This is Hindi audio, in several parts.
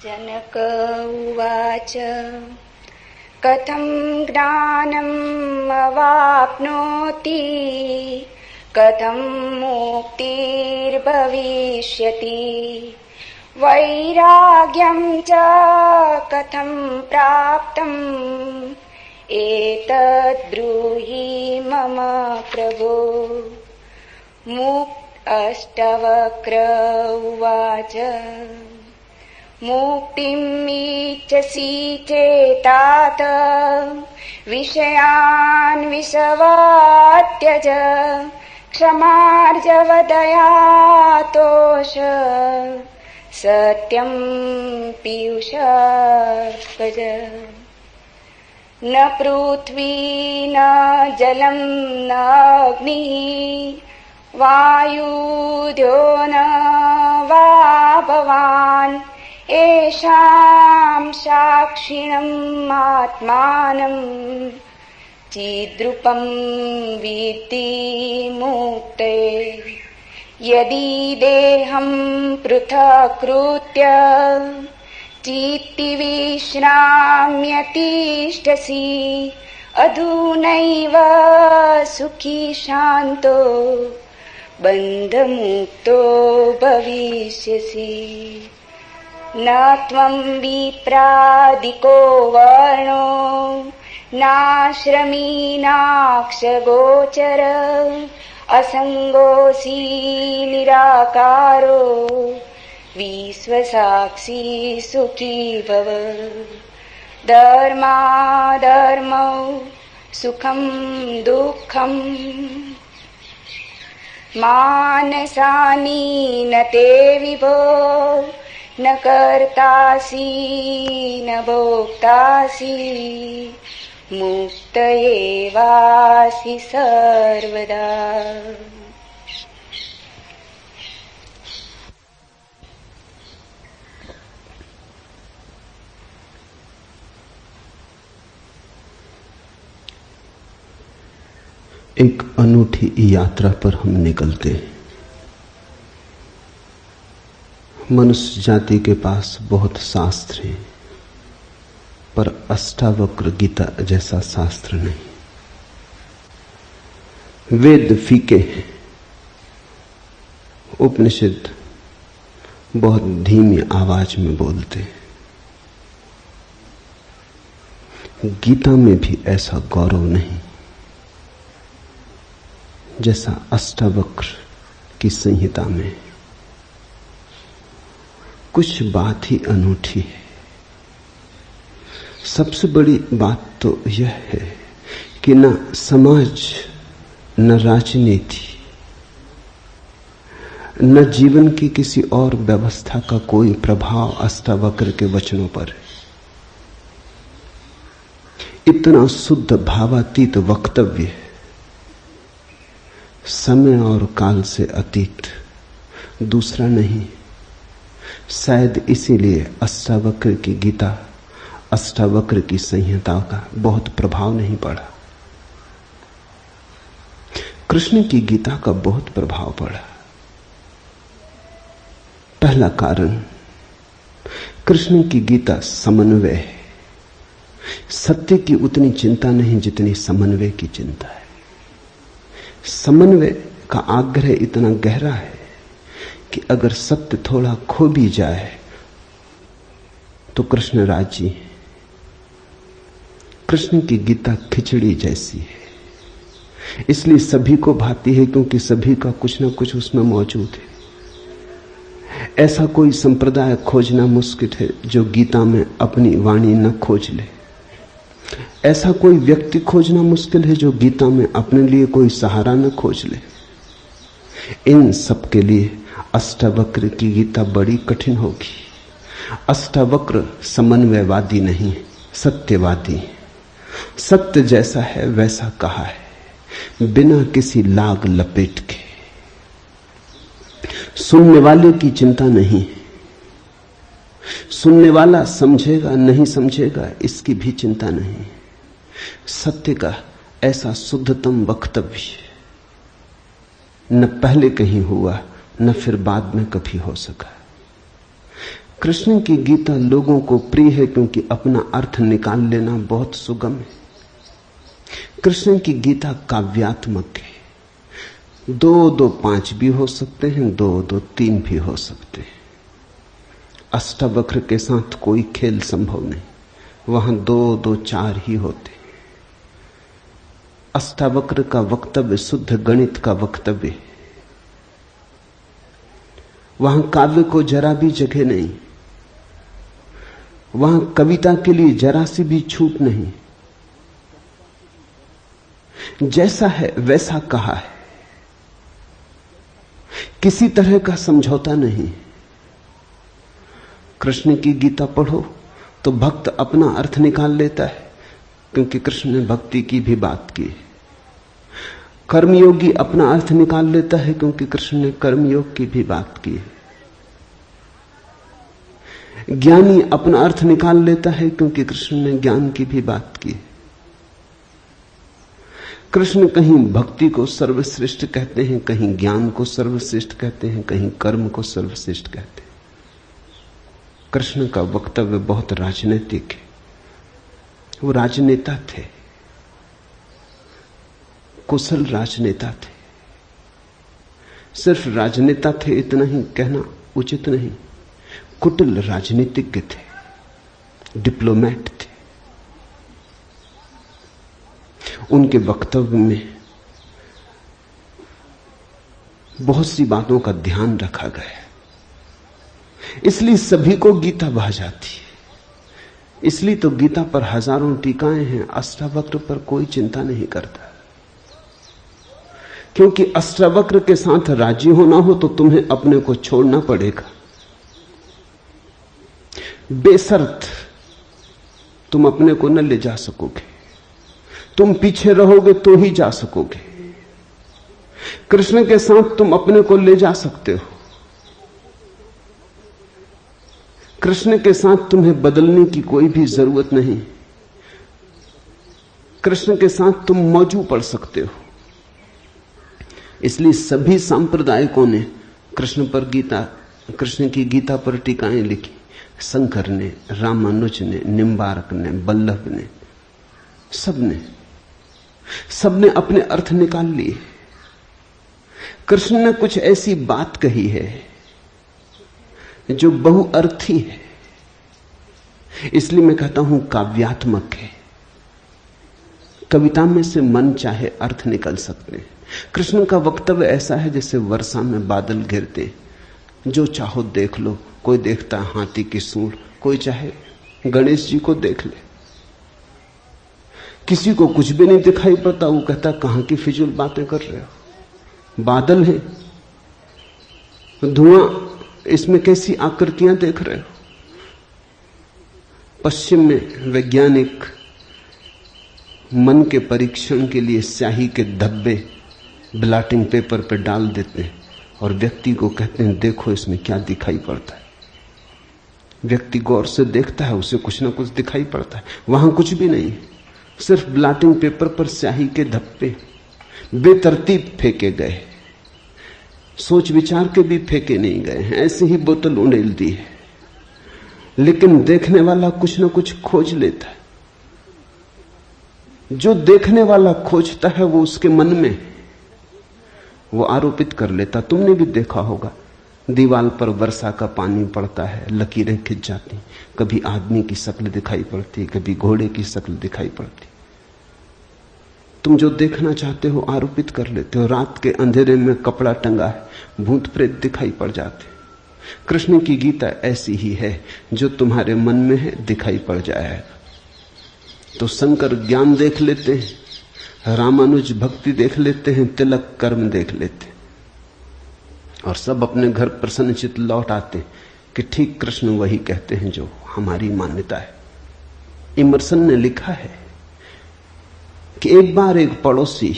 जनक उवाच कथं ज्ञानम् अवाप्नोति कथं मुक्तिर्भविष्यति वैराग्यं च कथं प्राप्तम् एतद् ब्रूहि मम प्रभो। अष्टवक्र उवाच मुक्तिमिच्छसि चेतात विषयान् विषवात्यज क्षमार्जवदया तोष सत्यं पीयूषार्कज। न पृथ्वी न जलं न अग्निः वायुद्यो न वा भवान् येषां साक्षिणम् आत्मानं चिद्रूपं विद्धि मुक्ते। यदि देहं पृथक्कृत्य चित्ति विश्राम्यतिष्ठसि अधुनैव सुखी शान्तो बन्धमुक्तो भविष्यसि। न त्वं विप्रादिको वर्णो नाश्रमी नाक्षगोचर असङ्गोऽसि निराकारो विश्वसाक्षी सुखी भव। धर्माधर्मौ सुखं दुःखं मानसानि न ते विभो न कर्तासि न भोक्तासि मुक्त एवासि सर्वदा। एक अनूठी यात्रा पर हम निकलते हैं। मनुष्य जाति के पास बहुत शास्त्र हैं, पर अष्टावक्र गीता जैसा शास्त्र नहीं। वेद फीके हैं, उपनिषद बहुत धीमी आवाज में बोलते हैं। गीता में भी ऐसा गौरव नहीं जैसा अष्टावक्र की संहिता में। कुछ बात ही अनूठी है। सबसे बड़ी बात तो यह है कि न समाज, न राजनीति, न जीवन की किसी और व्यवस्था का कोई प्रभाव अष्टावक्र के वचनों पर है। इतना शुद्ध भावातीत वक्तव्य है, समय और काल से अतीत, दूसरा नहीं। शायद इसीलिए अष्टावक्र की गीता, अष्टावक्र की संहिता का बहुत प्रभाव नहीं पड़ा। कृष्ण की गीता का बहुत प्रभाव पड़ा। पहला कारण, कृष्ण की गीता समन्वय है। सत्य की उतनी चिंता नहीं जितनी समन्वय की चिंता है। समन्वय का आग्रह इतना गहरा है कि अगर सत्य थोड़ा खो भी जाए तो कृष्ण राजी है। कृष्ण की गीता खिचड़ी जैसी है, इसलिए सभी को भाती है, क्योंकि सभी का कुछ ना कुछ उसमें मौजूद है। ऐसा कोई संप्रदाय खोजना मुश्किल है जो गीता में अपनी वाणी न खोज ले। ऐसा कोई व्यक्ति खोजना मुश्किल है जो गीता में अपने लिए कोई सहारा न खोज ले। इन सब के लिए अष्टावक्र की गीता बड़ी कठिन होगी। अष्टावक्र समन्वयवादी नहीं, सत्यवादी। सत्य जैसा है वैसा कहा है, बिना किसी लाग लपेट के। सुनने वाले की चिंता नहीं, सुनने वाला समझेगा नहीं समझेगा इसकी भी चिंता नहीं। सत्य का ऐसा शुद्धतम वक्तव्य न पहले कहीं हुआ न फिर बाद में कभी हो सका। कृष्ण की गीता लोगों को प्रिय है क्योंकि अपना अर्थ निकाल लेना बहुत सुगम है। कृष्ण की गीता काव्यात्मक है। 2 2 5 भी हो सकते हैं, 2 2 3 भी हो सकते हैं। अष्टावक्र के साथ कोई खेल संभव नहीं, वहां 2 2 4 ही होते। अष्टावक्र का वक्तव्य शुद्ध गणित का वक्तव्य है। वहां काव्य को जरा भी जगह नहीं, वहां कविता के लिए जरा सी भी छूट नहीं। जैसा है वैसा कहा है, किसी तरह का समझौता नहीं। कृष्ण की गीता पढ़ो तो भक्त अपना अर्थ निकाल लेता है, क्योंकि कृष्ण ने भक्ति की भी बात की। कर्मयोगी अपना अर्थ निकाल लेता है, क्योंकि कृष्ण ने कर्मयोग की भी बात की है। ज्ञानी अपना अर्थ निकाल लेता है, क्योंकि कृष्ण ने ज्ञान की भी बात की। कृष्ण कहीं भक्ति को सर्वश्रेष्ठ कहते हैं, कहीं ज्ञान को सर्वश्रेष्ठ कहते हैं, कहीं कर्म को सर्वश्रेष्ठ कहते हैं। कृष्ण का वक्तव्य बहुत राजनीतिक है। वो राजनेता थे, कुशल राजनेता थे। सिर्फ राजनेता थे इतना ही कहना उचित नहीं, कुटिल राजनीतिज्ञ थे, डिप्लोमैट थे। उनके वक्तव्य में बहुत सी बातों का ध्यान रखा गया, इसलिए सभी को गीता भा जाती है। इसलिए तो गीता पर हजारों टीकाएं हैं, अष्टावक्र पर कोई चिंता नहीं करता। क्योंकि अष्टावक्र के साथ राजी होना हो तो तुम्हें अपने को छोड़ना पड़ेगा। बेशर्त तुम अपने को न ले जा सकोगे, तुम पीछे रहोगे तो ही जा सकोगे। कृष्ण के साथ तुम अपने को ले जा सकते हो। कृष्ण के साथ तुम्हें बदलने की कोई भी जरूरत नहीं। कृष्ण के साथ तुम मौजू पड़ सकते हो। इसलिए सभी सांप्रदायिकों ने कृष्ण की गीता पर टीकाएं लिखी। शंकर ने, रामानुज ने, निम्बारक ने, बल्लभ ने, सबने अपने अर्थ निकाल लिए। कृष्ण ने कुछ ऐसी बात कही है जो बहुअर्थी है, इसलिए मैं कहता हूं काव्यात्मक है। कविता में से मन चाहे अर्थ निकल सकते हैं। कृष्ण का वक्तव्य ऐसा है जैसे वर्षा में बादल गिरते, जो चाहो देख लो। कोई देखता है हाथी की सूंड, कोई चाहे गणेश जी को देख ले। किसी को कुछ भी नहीं दिखाई पड़ता, वो कहता कहां की फिजूल बातें कर रहे हो, बादल है, धुआं, इसमें कैसी आकृतियां देख रहे हो। पश्चिम में वैज्ञानिक मन के परीक्षण के लिए स्याही के धब्बे ब्लॉटिंग पेपर पर डाल देते हैं और व्यक्ति को कहते हैं देखो इसमें क्या दिखाई पड़ता है। व्यक्ति गौर से देखता है, उसे कुछ ना कुछ दिखाई पड़ता है। वहां कुछ भी नहीं, सिर्फ ब्लॉटिंग पेपर पर स्याही के धब्बे बेतरतीब फेंके गए, सोच विचार के भी फेंके नहीं गए हैं, ऐसे ही बोतल उड़ेल दी है। लेकिन देखने वाला कुछ ना कुछ खोज लेता है। जो देखने वाला खोजता है वो उसके मन में, वो आरोपित कर लेता। तुमने भी देखा होगा, दीवार पर वर्षा का पानी पड़ता है, लकीरें खिंच जाती, कभी आदमी की शक्ल दिखाई पड़ती, कभी घोड़े की शक्ल दिखाई पड़ती। तुम जो देखना चाहते हो आरोपित कर लेते हो। रात के अंधेरे में कपड़ा टंगा है, भूत प्रेत दिखाई पड़ जाते। कृष्ण की गीता ऐसी ही है, जो तुम्हारे मन में है दिखाई पड़ जाएगा। तो शंकर ज्ञान देख लेते हैं, रामानुज भक्ति देख लेते हैं, तिलक कर्म देख लेते हैं, और सब अपने घर प्रसन्नचित्त लौट आते कि ठीक कृष्ण वही कहते हैं जो हमारी मान्यता है। इमर्सन ने लिखा है कि एक बार एक पड़ोसी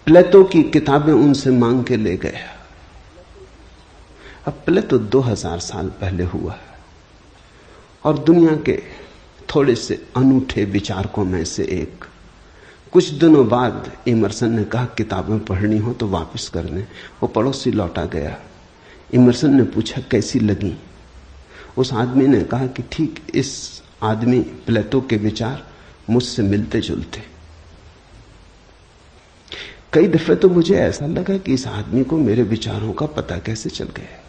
प्लेटो की किताबें उनसे मांग के ले गया। अब प्लेटो 2000 साल पहले हुआ और दुनिया के थोड़े से अनूठे विचारकों में से एक। कुछ दिनों बाद इमर्सन ने कहा किताबें पढ़नी हो तो वापस करने। वो पड़ोसी लौटा गया। इमर्सन ने पूछा कैसी लगी? उस आदमी ने कहा कि ठीक इस आदमी प्लेटो के विचार मुझसे मिलते जुलते। कई दफे तो मुझे ऐसा लगा कि इस आदमी को मेरे विचारों का पता कैसे चल गया।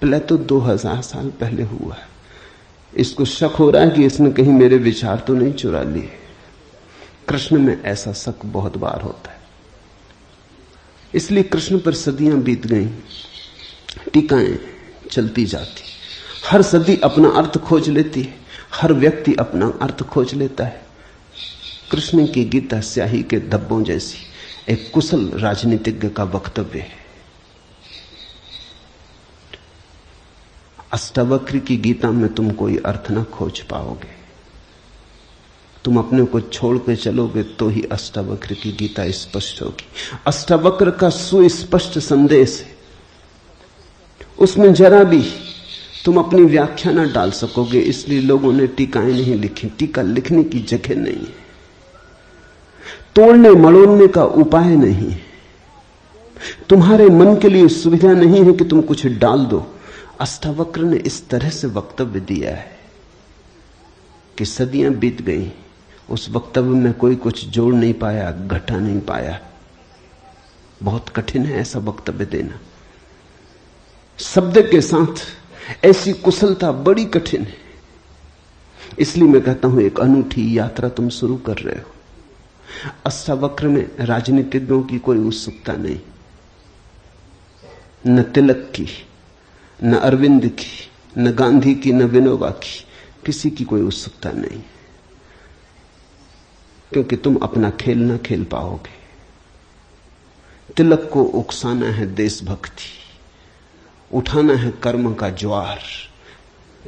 प्लेटो 2000 साल पहले हुआ है। इसको शक हो रहा है कि इसने कहीं मेरे विचार तो नहीं चुरा लिए। कृष्ण में ऐसा शक बहुत बार होता है, इसलिए कृष्ण पर सदियां बीत गईं, टीकाएं चलती जाती, हर सदी अपना अर्थ खोज लेती है, हर व्यक्ति अपना अर्थ खोज लेता है। कृष्ण की गीता स्याही के धब्बों जैसी एक कुशल राजनीतिज्ञ का वक्तव्य है। अष्टावक्र की गीता में तुम कोई अर्थ न खोज पाओगे। तुम अपने को छोड़ के चलोगे तो ही अष्टावक्र की गीता स्पष्ट होगी। अष्टावक्र का सुस्पष्ट संदेश है, उसमें जरा भी तुम अपनी व्याख्या न डाल सकोगे। इसलिए लोगों ने टीकाएं नहीं लिखी। टीका लिखने की जगह नहीं है, तोड़ने मड़ोड़ने का उपाय नहीं है, तुम्हारे मन के लिए सुविधा नहीं है कि तुम कुछ डाल दो। अष्टावक्र ने इस तरह से वक्तव्य दिया है कि सदियां बीत गई, उस वक्तव्य में कोई कुछ जोड़ नहीं पाया, घटा नहीं पाया। बहुत कठिन है ऐसा वक्तव्य देना। शब्द के साथ ऐसी कुशलता बड़ी कठिन है। इसलिए मैं कहता हूं एक अनूठी यात्रा तुम शुरू कर रहे हो। अष्टावक्र में राजनीतिज्ञों की कोई उत्सुकता नहीं, न तिलक की, न अरविंद की, न गांधी की, न विनोबा की, किसी की कोई उत्सुकता नहीं, क्योंकि तुम अपना खेल न खेल पाओगे। तिलक को उकसाना है देशभक्ति, उठाना है कर्म का ज्वार।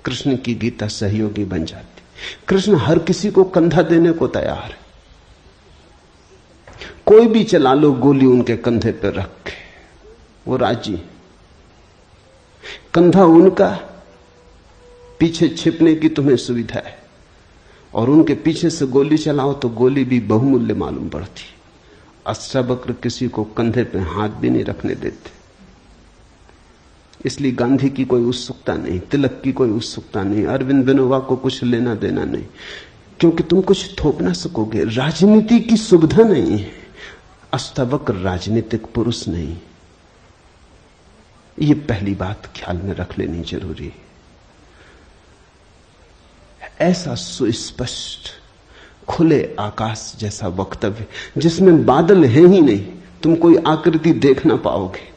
कृष्ण की गीता सहयोगी बन जाती। कृष्ण हर किसी को कंधा देने को तैयार है। कोई भी चला लो गोली उनके कंधे पर रख के, वो राजी। कंधा उनका, पीछे छिपने की तुम्हें सुविधा है, और उनके पीछे से गोली चलाओ तो गोली भी बहुमूल्य मालूम पड़ती। अष्टावक्र किसी को कंधे पे हाथ भी नहीं रखने देते। इसलिए गांधी की कोई उत्सुकता नहीं, तिलक की कोई उत्सुकता नहीं, अरविंद विनोबा को कुछ लेना देना नहीं, क्योंकि तुम कुछ थोप ना सकोगे। राजनीति की सुविधा नहीं है। अष्टावक्र राजनीतिक पुरुष नहीं। ये पहली बात ख्याल में रख लेनी जरूरी है। ऐसा सुस्पष्ट खुले आकाश जैसा वक्तव्य जिसमें बादल है ही नहीं, तुम कोई आकृति देख ना पाओगे।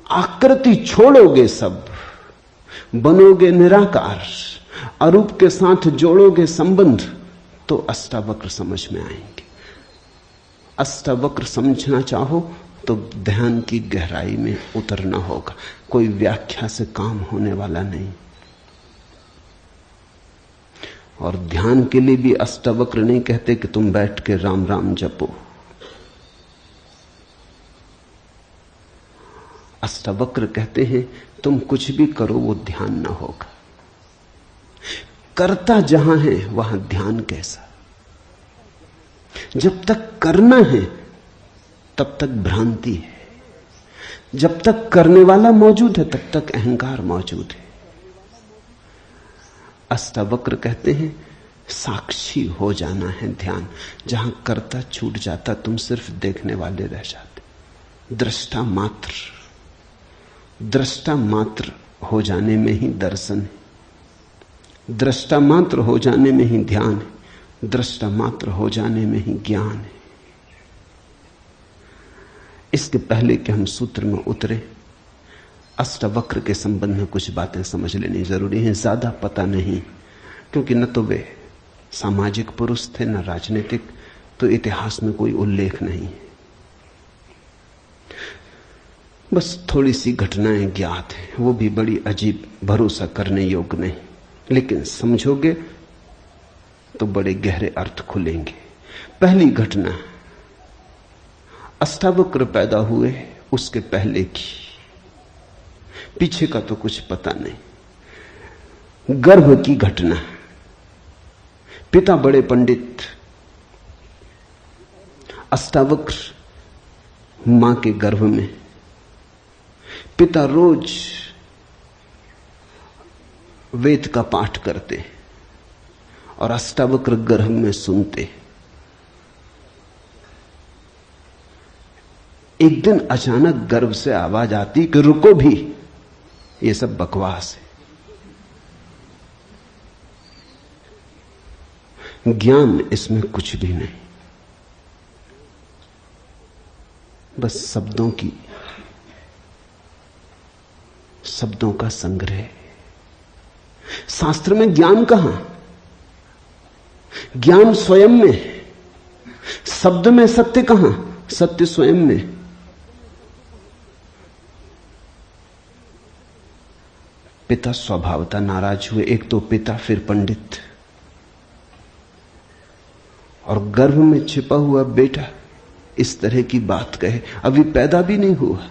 आकृति छोड़ोगे, सब बनोगे निराकार, अरूप के साथ जोड़ोगे संबंध, तो अष्टावक्र समझ में आएंगे। अष्टावक्र समझना चाहो तो ध्यान की गहराई में उतरना होगा। कोई व्याख्या से काम होने वाला नहीं। और ध्यान के लिए भी अष्टावक्र नहीं कहते कि तुम बैठ के राम राम जपो। अष्टावक्र कहते हैं तुम कुछ भी करो वो ध्यान ना होगा। करता जहां है वहां ध्यान कैसा? जब तक करना है तब तक भ्रांति है, जब तक करने वाला मौजूद है तब तक अहंकार मौजूद है। अष्टावक्र कहते हैं साक्षी हो जाना है ध्यान। जहां करता छूट जाता तुम सिर्फ देखने वाले रह जाते। दृष्टा मात्र, दृष्टा मात्र हो जाने में ही दर्शन है, दृष्टा मात्र हो जाने में ही ध्यान है, दृष्टा मात्र हो जाने में ही ज्ञान है। इसके पहले कि हम सूत्र में उतरे, अष्टावक्र के संबंध में कुछ बातें समझ लेनी जरूरी है। ज्यादा पता नहीं, क्योंकि न तो वे सामाजिक पुरुष थे न राजनीतिक, तो इतिहास में कोई उल्लेख नहीं है। बस थोड़ी सी घटनाएं ज्ञात हैं, वो भी बड़ी अजीब, भरोसा करने योग्य नहीं, लेकिन समझोगे तो बड़े गहरे अर्थ खुलेंगे। पहली घटना अष्टावक्र पैदा हुए उसके पहले की, पीछे का तो कुछ पता नहीं। गर्भ की घटना। पिता बड़े पंडित, अष्टावक्र मां के गर्भ में, पिता रोज वेद का पाठ करते और अष्टावक्र गर्भ में सुनते। एक दिन अचानक गर्भ से आवाज आती कि रुको भी, ये सब बकवास है, ज्ञान इसमें कुछ भी नहीं, बस शब्दों का संग्रह। शास्त्र में ज्ञान कहां? ज्ञान स्वयं में। शब्द में सत्य कहां? सत्य स्वयं में। पिता स्वभावतः नाराज हुए। एक तो पिता, फिर पंडित, और गर्भ में छिपा हुआ बेटा इस तरह की बात कहे, अभी पैदा भी नहीं हुआ।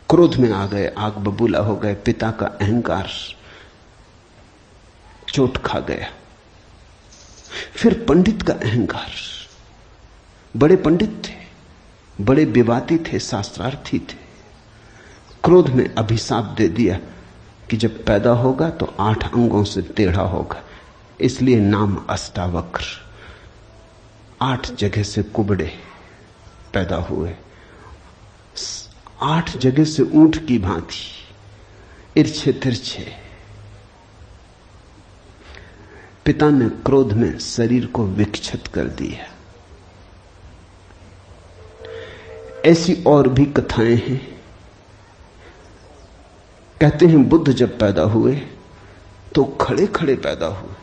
क्रोध में आ गए, आग बबूला हो गए। पिता का अहंकार चोट खा गया। फिर पंडित का अहंकार। बड़े पंडित थे, बड़े विवादी थे, शास्त्रार्थी थे। क्रोध में अभिशाप दे दिया कि जब पैदा होगा तो 8 अंगों से टेढ़ा होगा, इसलिए नाम अष्टावक्र। 8 जगह से कुबड़े पैदा हुए, 8 जगह से ऊंट की भांति इर्छे तिरछे। पिता ने क्रोध में शरीर को विक्षत कर दिया। ऐसी और भी कथाएं हैं। कहते हैं बुद्ध जब पैदा हुए तो खड़े खड़े पैदा हुए।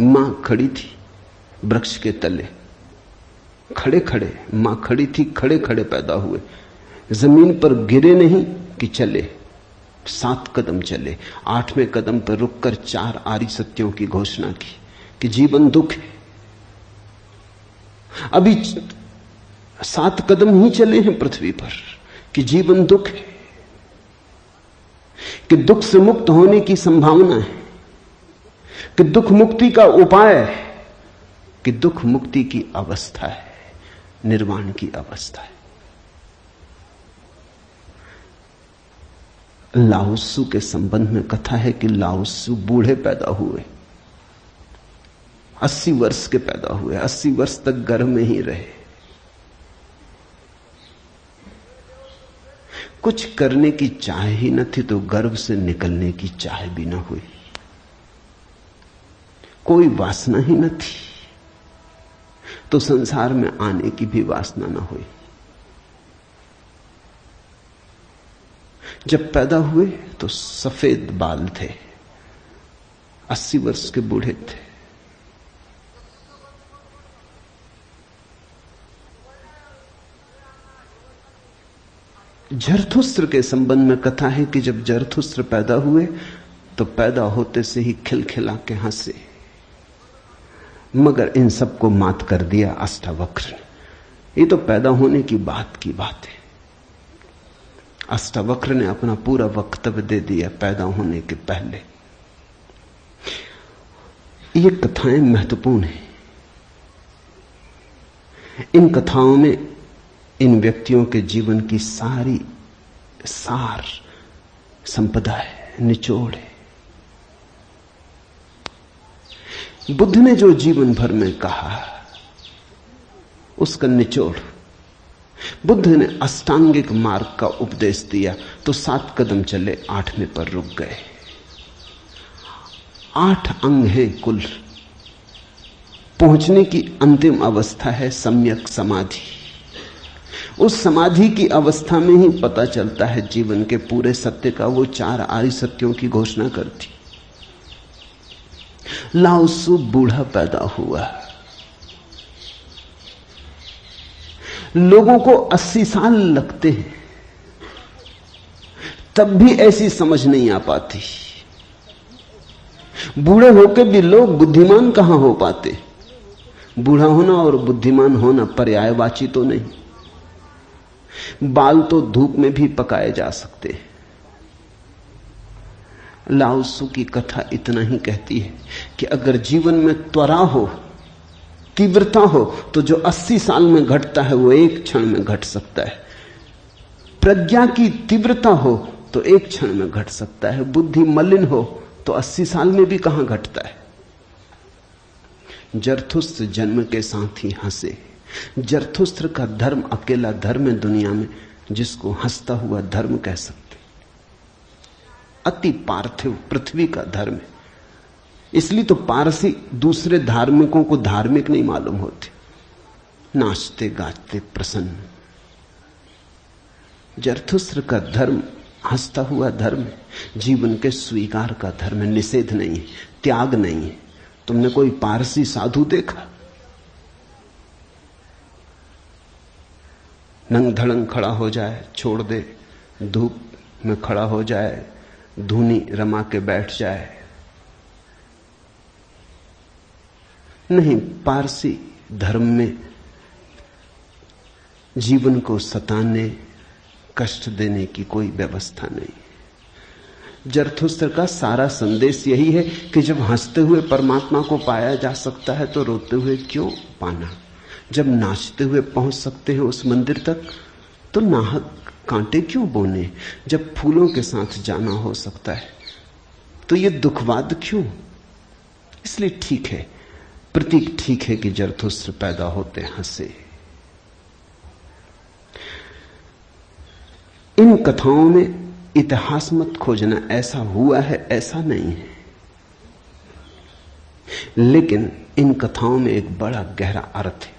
मां खड़ी थी वृक्ष के तले, खड़े खड़े मां खड़ी थी, खड़े खड़े पैदा हुए। जमीन पर गिरे नहीं कि चले, 7 कदम चले। 8वें कदम पर रुककर 4 आर्य सत्यों की घोषणा की कि जीवन दुख है। अभी 7 कदम ही चले हैं पृथ्वी पर कि जीवन दुख है, कि दुख से मुक्त होने की संभावना है, कि दुख मुक्ति का उपाय है, कि दुख मुक्ति की अवस्था है, निर्वाण की अवस्था है। लाओत्सु के संबंध में कथा है कि लाओत्सु बूढ़े पैदा हुए, 80 वर्ष के पैदा हुए, 80 वर्ष तक गर्भ में ही रहे। कुछ करने की चाह ही न थी तो गर्भ से निकलने की चाह भी न हुई। कोई वासना ही न थी तो संसार में आने की भी वासना न हुई। जब पैदा हुए तो सफेद बाल थे, 80 वर्ष के बूढ़े थे। जरथुस्त्र के संबंध में कथा है कि जब जरथुस्त्र पैदा हुए तो पैदा होते से ही खिलखिला के हंसे, मगर इन सबको मात कर दिया अष्टावक्र ने। ये तो पैदा होने की बात है। अष्टावक्र ने अपना पूरा वक्तव्य दे दिया पैदा होने के पहले। ये कथाएं महत्वपूर्ण हैं। इन कथाओं में इन व्यक्तियों के जीवन की सारी सार संपदा है, निचोड़ है। बुद्ध ने जो जीवन भर में कहा उसका निचोड़। बुद्ध ने अष्टांगिक मार्ग का उपदेश दिया तो 7 कदम चले, 8वें पर रुक गए। 8 अंग है कुल। पहुंचने की अंतिम अवस्था है सम्यक समाधि। उस समाधि की अवस्था में ही पता चलता है जीवन के पूरे सत्य का। वो 4 आर्य सत्यों की घोषणा करती। लाओत्सु बूढ़ा पैदा हुआ। लोगों को 80 साल लगते हैं, तब भी ऐसी समझ नहीं आ पाती। बूढ़े होकर भी लोग बुद्धिमान कहां हो पाते। बूढ़ा होना और बुद्धिमान होना पर्यायवाची तो नहीं। बाल तो धूप में भी पकाए जा सकते हैं। लाओत्सु की कथा इतना ही कहती है कि अगर जीवन में त्वरा हो तीव्रता हो तो जो 80 साल में घटता है वो एक क्षण में घट सकता है। प्रज्ञा की तीव्रता हो तो एक क्षण में घट सकता है। बुद्धि मलिन हो तो 80 साल में भी कहां घटता है। जरथुस्त्र जन्म के साथ ही हंसे। जरथुस्त्र का धर्म अकेला धर्म है दुनिया में जिसको हंसता हुआ धर्म कह सकते। अति पार्थिव पृथ्वी का धर्म है। इसलिए तो पारसी दूसरे धार्मिकों को धार्मिक नहीं मालूम होते, नाचते गाते प्रसन्न। जरथुस्त्र का धर्म हंसता हुआ धर्म है, जीवन के स्वीकार का धर्म है, निषेध नहीं है, त्याग नहीं है। तुमने कोई पारसी साधु देखा? नंग धड़ंग खड़ा हो जाए, छोड़ दे, धूप में खड़ा हो जाए, धूनी रमा के बैठ जाए? नहीं, पारसी धर्म में जीवन को सताने, कष्ट देने की कोई व्यवस्था नहीं। जरथुस्त्र का सारा संदेश यही है कि जब हंसते हुए परमात्मा को पाया जा सकता है तो रोते हुए क्यों पाना। जब नाचते हुए पहुंच सकते हैं उस मंदिर तक तो नाहक कांटे क्यों बोने। जब फूलों के साथ जाना हो सकता है तो ये दुखवाद क्यों। इसलिए ठीक है, प्रतीक ठीक है कि जरथुस्त्र पैदा होते हंसे। इन कथाओं में इतिहास मत खोजना, ऐसा हुआ है ऐसा नहीं है, लेकिन इन कथाओं में एक बड़ा गहरा अर्थ है।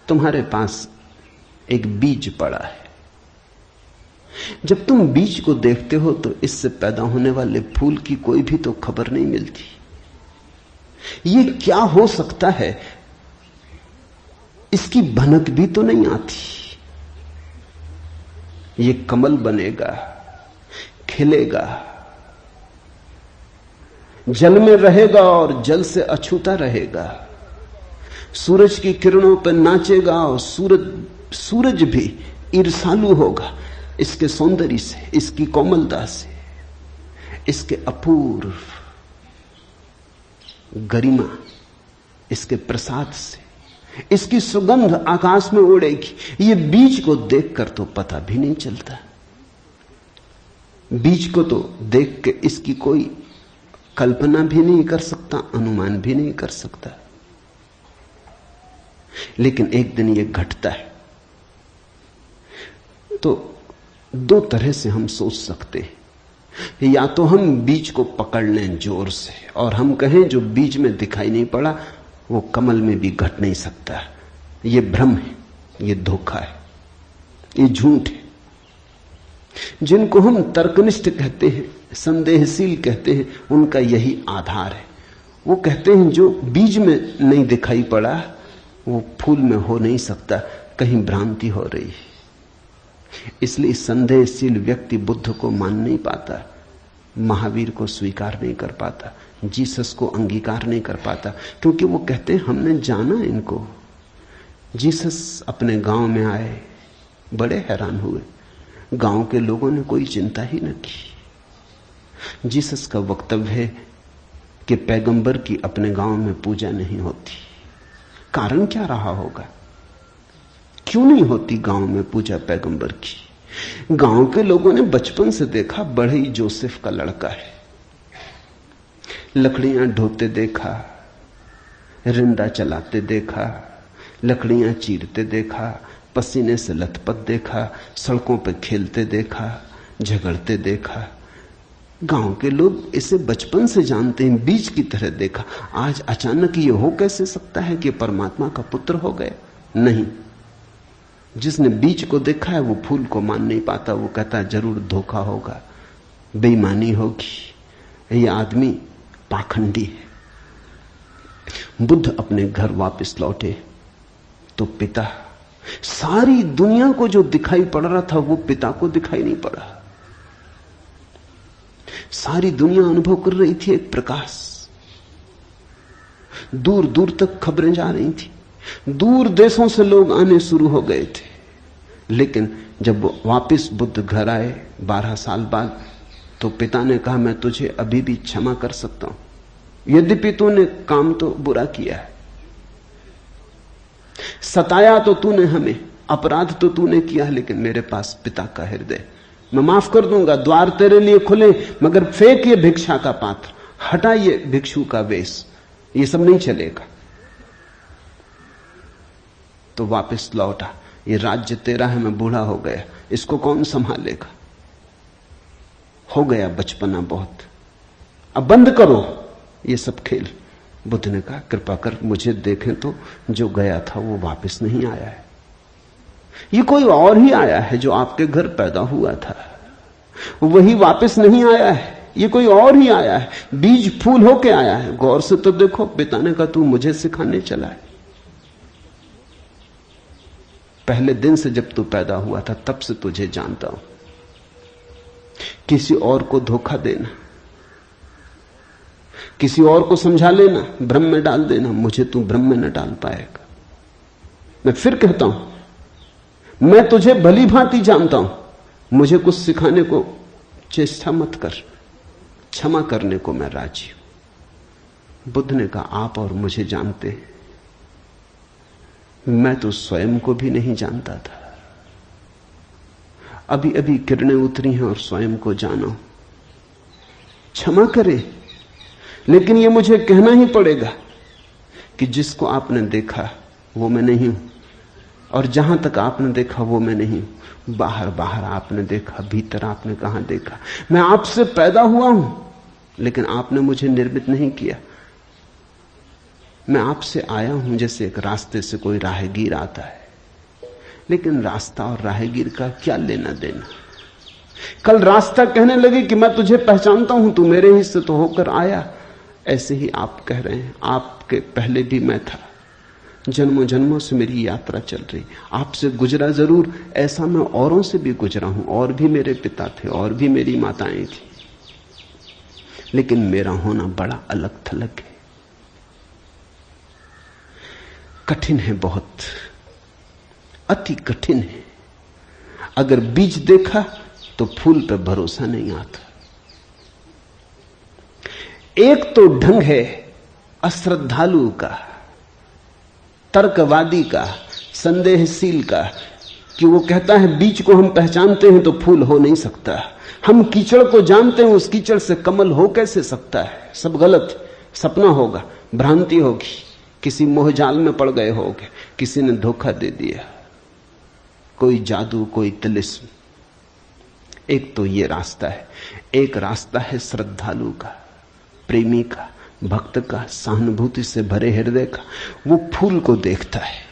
तुम्हारे पास एक बीज पड़ा है, जब तुम बीज को देखते हो तो इससे पैदा होने वाले फूल की कोई भी तो खबर नहीं मिलती। ये क्या हो सकता है इसकी भनक भी तो नहीं आती। ये कमल बनेगा, खिलेगा, जल में रहेगा और जल से अछूता रहेगा, सूरज की किरणों पर नाचेगा और सूरज भी ईर्ष्यालु होगा इसके सौंदर्य से, इसकी कोमलता से, इसके अपूर्व गरिमा, इसके प्रसाद से। इसकी सुगंध आकाश में उड़ेगी। ये बीज को देखकर तो पता भी नहीं चलता। बीज को तो देख के इसकी कोई कल्पना भी नहीं कर सकता, अनुमान भी नहीं कर सकता। लेकिन एक दिन ये घटता है। तो दो तरह से हम सोच सकते हैं। या तो हम बीज को पकड़ लें जोर से और हम कहें जो बीज में दिखाई नहीं पड़ा वो कमल में भी घट नहीं सकता। ये भ्रम है, ये धोखा है, ये झूठ है। जिनको हम तर्कनिष्ठ कहते हैं, संदेहशील कहते हैं, उनका यही आधार है। वो कहते हैं जो बीज में नहीं दिखाई पड़ा वो फूल में हो नहीं सकता, कहीं भ्रांति हो रही है। इसलिए संदेहशील व्यक्ति बुद्ध को मान नहीं पाता, महावीर को स्वीकार नहीं कर पाता, जीसस को अंगीकार नहीं कर पाता, क्योंकि वो कहते हैं हमने जाना इनको। जीसस अपने गांव में आए, बड़े हैरान हुए, गांव के लोगों ने कोई चिंता ही न की। जीसस का वक्तव्य है कि पैगंबर की अपने गांव में पूजा नहीं होती। कारण क्या रहा होगा, क्यों नहीं होती गांव में पूजा पैगंबर की? गांव के लोगों ने बचपन से देखा, बड़े ही जोसेफ का लड़का है, लकड़ियां ढोते देखा, रिंदा चलाते देखा, लकड़ियां चीरते देखा, पसीने से लथपथ देखा, सड़कों पर खेलते देखा, झगड़ते देखा। गांव के लोग इसे बचपन से जानते हैं, बीज की तरह देखा। आज अचानक ये हो कैसे सकता है कि परमात्मा का पुत्र हो गए? नहीं, जिसने बीज को देखा है वो फूल को मान नहीं पाता। वो कहता है जरूर धोखा होगा, बेईमानी होगी, ये आदमी पाखंडी है। बुद्ध अपने घर वापस लौटे तो पिता, सारी दुनिया को जो दिखाई पड़ रहा था वो पिता को दिखाई नहीं पड़ा। सारी दुनिया अनुभव कर रही थी एक प्रकाश, दूर दूर तक खबरें जा रही थी, दूर देशों से लोग आने शुरू हो गए थे। लेकिन जब वापस बुद्ध घर आए 12 साल बाद, तो पिता ने कहा मैं तुझे अभी भी क्षमा कर सकता हूं, यद्यपि तूने काम तो बुरा किया है, सताया तो तूने हमें, अपराध तो तूने किया, लेकिन मेरे पास पिता का हृदय, मैं माफ कर दूंगा, द्वार तेरे लिए खुले, मगर फेंक ये भिक्षा का पात्र, हटा ये भिक्षु का वेश, ये सब नहीं चलेगा। तो वापस लौटा, ये राज्य तेरा है, मैं बूढ़ा हो गया, इसको कौन संभालेगा? हो गया बचपना बहुत, अब बंद करो ये सब खेल। बुद्ध ने कहा कृपा कर मुझे देखें तो, जो गया था वो वापस नहीं आया है, ये कोई और ही आया है जो आपके घर पैदा हुआ था, वही वापस नहीं आया है, ये कोई और ही आया है, बीज फूल होके आया है। गौर से तो देखो। पिता ने कहा तू मुझे सिखाने चला है, पहले दिन से जब तू पैदा हुआ था तब से तुझे जानता हूं। किसी और को धोखा देना, किसी और को समझा लेना, भ्रम में डाल देना, मुझे तू भ्रम में न डाल पाएगा। मैं फिर कहता हूं, मैं तुझे भली भांति जानता हूं, मुझे कुछ सिखाने को चेष्टा मत कर, क्षमा करने को मैं राजी हूं। बुद्ध ने कहा आप और मुझे जानते हैं, मैं तो स्वयं को भी नहीं जानता था, अभी अभी किरणें उतरी हैं और स्वयं को जाना। क्षमा करे, लेकिन यह मुझे कहना ही पड़ेगा कि जिसको आपने देखा वो मैं नहीं हूं, और जहां तक आपने देखा वो मैं नहीं हूं। बाहर बाहर आपने देखा, भीतर आपने कहां देखा? मैं आपसे पैदा हुआ हूं, लेकिन आपने मुझे निर्मित नहीं किया। मैं आपसे आया हूं जैसे एक रास्ते से कोई राहगीर आता है, लेकिन रास्ता और राहगीर का क्या लेना देना? कल रास्ता कहने लगे कि मैं तुझे पहचानता हूं, तू मेरे हिस्से तो होकर आया। ऐसे ही आप कह रहे हैं, आपके पहले भी मैं था, जन्मों जन्मों से मेरी यात्रा चल रही, आपसे गुजरा जरूर, ऐसा मैं औरों से भी गुजरा हूं, और भी मेरे पिता थे, और भी मेरी माताएं थी, लेकिन मेरा होना बड़ा अलग थलग है, कठिन है, बहुत अति कठिन है। अगर बीज देखा तो फूल पे भरोसा नहीं आता। एक तो ढंग है अश्रद्धालु का, तर्कवादी का, संदेहशील का, कि वो कहता है बीज को हम पहचानते हैं तो फूल हो नहीं सकता, हम कीचड़ को जानते हैं, उस कीचड़ से कमल हो कैसे सकता है? सब गलत, सपना होगा, भ्रांति होगी, किसी मोहजाल में पड़ गए होगे, किसी ने धोखा दे दिया, कोई जादू, कोई तिलिस्म। एक तो ये रास्ता है, एक रास्ता है श्रद्धालु का, प्रेमी का, भक्त का, सहानुभूति से भरे हृदय का। वो फूल को देखता है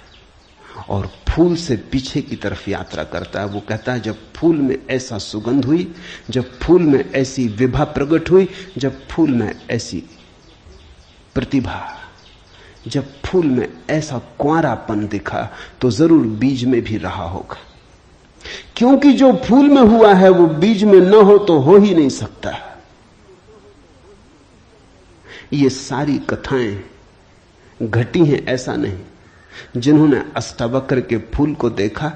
और फूल से पीछे की तरफ यात्रा करता है। वो कहता है जब फूल में ऐसा सुगंध हुई, जब फूल में ऐसी विभा प्रकट हुई, जब फूल में ऐसी प्रतिभा, जब फूल में ऐसा कुंवारापन दिखा, तो जरूर बीज में भी रहा होगा, क्योंकि जो फूल में हुआ है वो बीज में न हो तो हो ही नहीं सकता। ये सारी कथाएं घटी हैं ऐसा नहीं। जिन्होंने अष्टावक्र के फूल को देखा,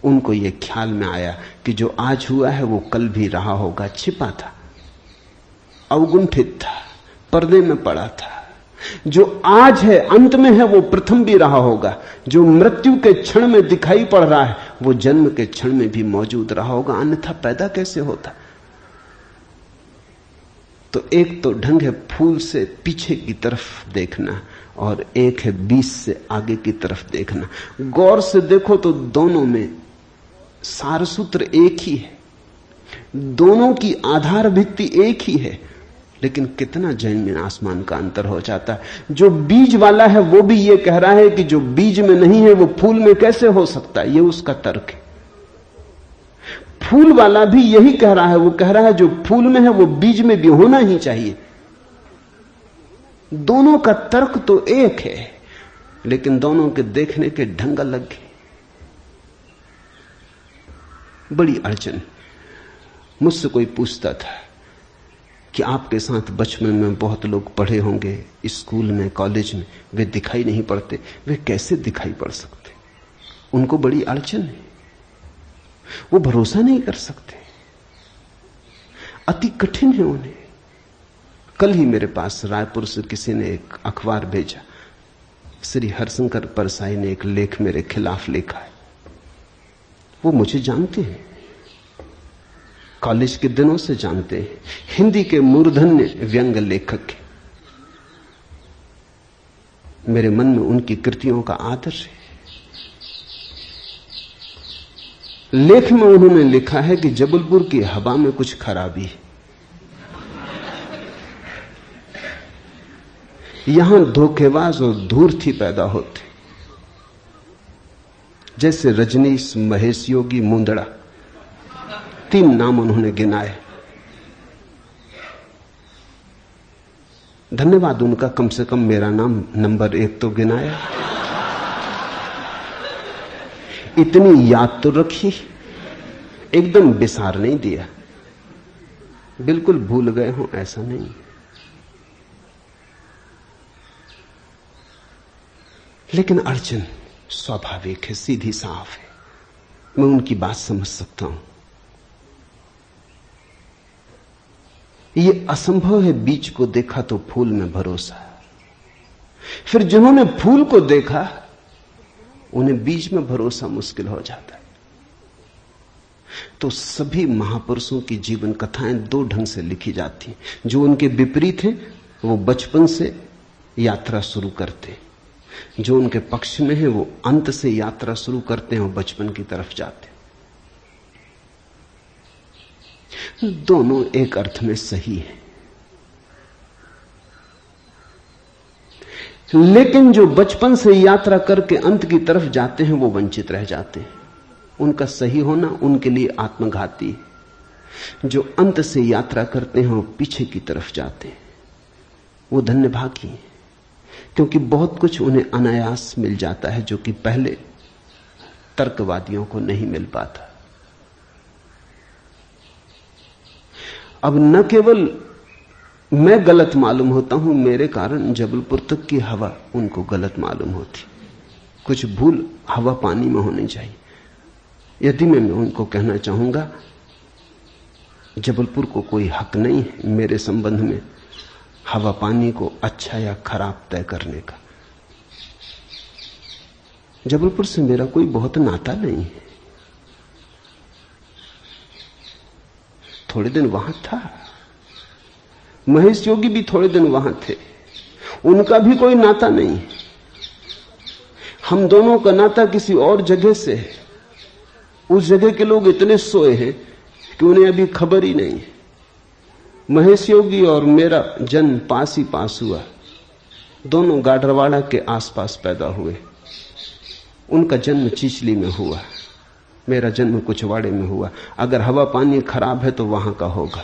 उनको ये ख्याल में आया कि जो आज हुआ है वो कल भी रहा होगा, छिपा था, अवगुंठित था, पर्दे में पड़ा था। जो आज है, अंत में है, वो प्रथम भी रहा होगा। जो मृत्यु के क्षण में दिखाई पड़ रहा है, वो जन्म के क्षण में भी मौजूद रहा होगा, अन्यथा पैदा कैसे होता? तो एक तो ढंग है फूल से पीछे की तरफ देखना, और एक है बीज से आगे की तरफ देखना। गौर से देखो तो दोनों में सारसूत्र एक ही है, दोनों की आधार भित्ति एक ही है, लेकिन कितना जमीन आसमान का अंतर हो जाता है। जो बीज वाला है वो भी ये कह रहा है कि जो बीज में नहीं है वो फूल में कैसे हो सकता है, ये उसका तर्क है। फूल वाला भी यही कह रहा है, वो कह रहा है जो फूल में है वो बीज में भी होना ही चाहिए। दोनों का तर्क तो एक है, लेकिन दोनों के देखने के ढंग अलग है। बड़ी अड़चन। मुझसे कोई पूछता था कि आपके साथ बचपन में बहुत लोग पढ़े होंगे, स्कूल में, कॉलेज में, वे दिखाई नहीं पड़ते। वे कैसे दिखाई पड़ सकते? उनको बड़ी अड़चन है, वो भरोसा नहीं कर सकते, अति कठिन है उन्हें। कल ही मेरे पास रायपुर से किसी ने एक अखबार भेजा, श्री हरिशंकर परसाई ने एक लेख मेरे खिलाफ लिखा है। वो मुझे जानते हैं, कॉलेज के दिनों से जानते हैं, हिंदी के मूर्धन्य व्यंग लेखक हैं। मेरे मन में उनकी कृतियों का आदर है। लेख में उन्होंने लिखा है कि जबलपुर की हवा में कुछ खराबी है। यहां धोखेबाज और धूर्ती पैदा होते, जैसे रजनीश, महेश योगी, मुंदड़ा, 3 नाम उन्होंने गिनाए। धन्यवाद उनका, कम से कम मेरा नाम नंबर 1 तो गिनाया। इतनी याद तो रखी, एकदम बिसार नहीं दिया, बिल्कुल भूल गए हो ऐसा नहीं। लेकिन अड़चन स्वाभाविक है, सीधी साफ है, मैं उनकी बात समझ सकता हूं। यह असंभव है बीज को देखा तो फूल में भरोसा। फिर जिन्होंने फूल को देखा उन्हें बीज में भरोसा मुश्किल हो जाता है। तो सभी महापुरुषों की जीवन कथाएं 2 ढंग से लिखी जाती हैं। जो उनके विपरीत हैं वो बचपन से यात्रा शुरू करते, जो उनके पक्ष में है वो अंत से यात्रा शुरू करते हैं और बचपन की तरफ जाते। दोनों एक अर्थ में सही है, लेकिन जो बचपन से यात्रा करके अंत की तरफ जाते हैं वो वंचित रह जाते हैं। उनका सही होना उनके लिए आत्मघाती है। जो अंत से यात्रा करते हैं वो पीछे की तरफ जाते हैं, वो धन्यभागी हैं, क्योंकि बहुत कुछ उन्हें अनायास मिल जाता है जो कि पहले तर्कवादियों को नहीं मिल पाता। अब न केवल मैं गलत मालूम होता हूं, मेरे कारण जबलपुर तक की हवा उनको गलत मालूम होती। कुछ भूल हवा पानी में होनी चाहिए। यदि मैं उनको कहना चाहूंगा जबलपुर को कोई हक नहीं है मेरे संबंध में हवा पानी को अच्छा या खराब तय करने का। जबलपुर से मेरा कोई बहुत नाता नहीं है। थोड़े दिन वहां था, महेश योगी भी थोड़े दिन वहां थे, उनका भी कोई नाता नहीं। हम दोनों का नाता किसी और जगह से है। उस जगह के लोग इतने सोए हैं कि उन्हें अभी खबर ही नहीं है। महेश योगी और मेरा जन्म पास ही पास हुआ, दोनों गाडरवाड़ा के आसपास पैदा हुए। उनका जन्म चिचली में हुआ, मेरा जन्म कुचवाड़े में हुआ। अगर हवा पानी खराब है तो वहां का होगा।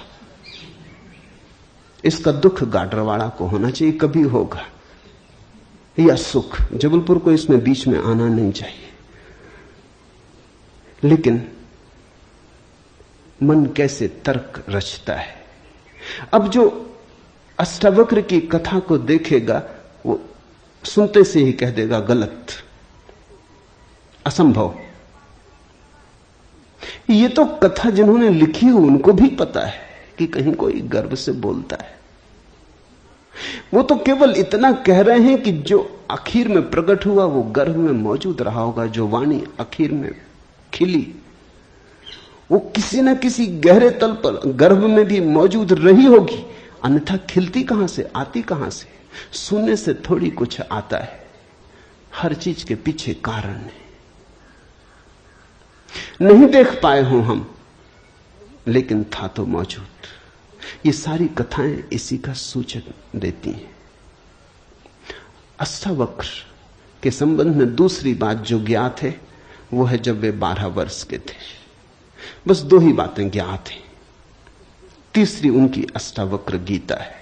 इसका दुख गाडरवाड़ा को होना चाहिए, कभी होगा, या सुख। जबलपुर को इसमें बीच में आना नहीं चाहिए। लेकिन मन कैसे तर्क रचता है। अब जो अष्टावक्र की कथा को देखेगा वो सुनते से ही कह देगा गलत, असंभव। ये तो कथा जिन्होंने लिखी है उनको भी पता है कि कहीं कोई गर्व से बोलता है। वो तो केवल इतना कह रहे हैं कि जो आखिर में प्रकट हुआ वो गर्भ में मौजूद रहा होगा। जो वाणी आखिर में खिली वो किसी न किसी गहरे तल पर गर्भ में भी मौजूद रही होगी, अन्यथा खिलती कहां से, आती कहां से? सुनने से थोड़ी कुछ आता है, हर चीज के पीछे कारण है। नहीं देख पाए हो हम, लेकिन था तो मौजूद। ये सारी कथाएं इसी का सूचक देती हैं। अष्टावक्र के संबंध में दूसरी बात जो ज्ञात है वो है जब वे 12 वर्ष के थे। बस 2 ही बातें ज्ञात हैं। तीसरी उनकी अष्टावक्र गीता है,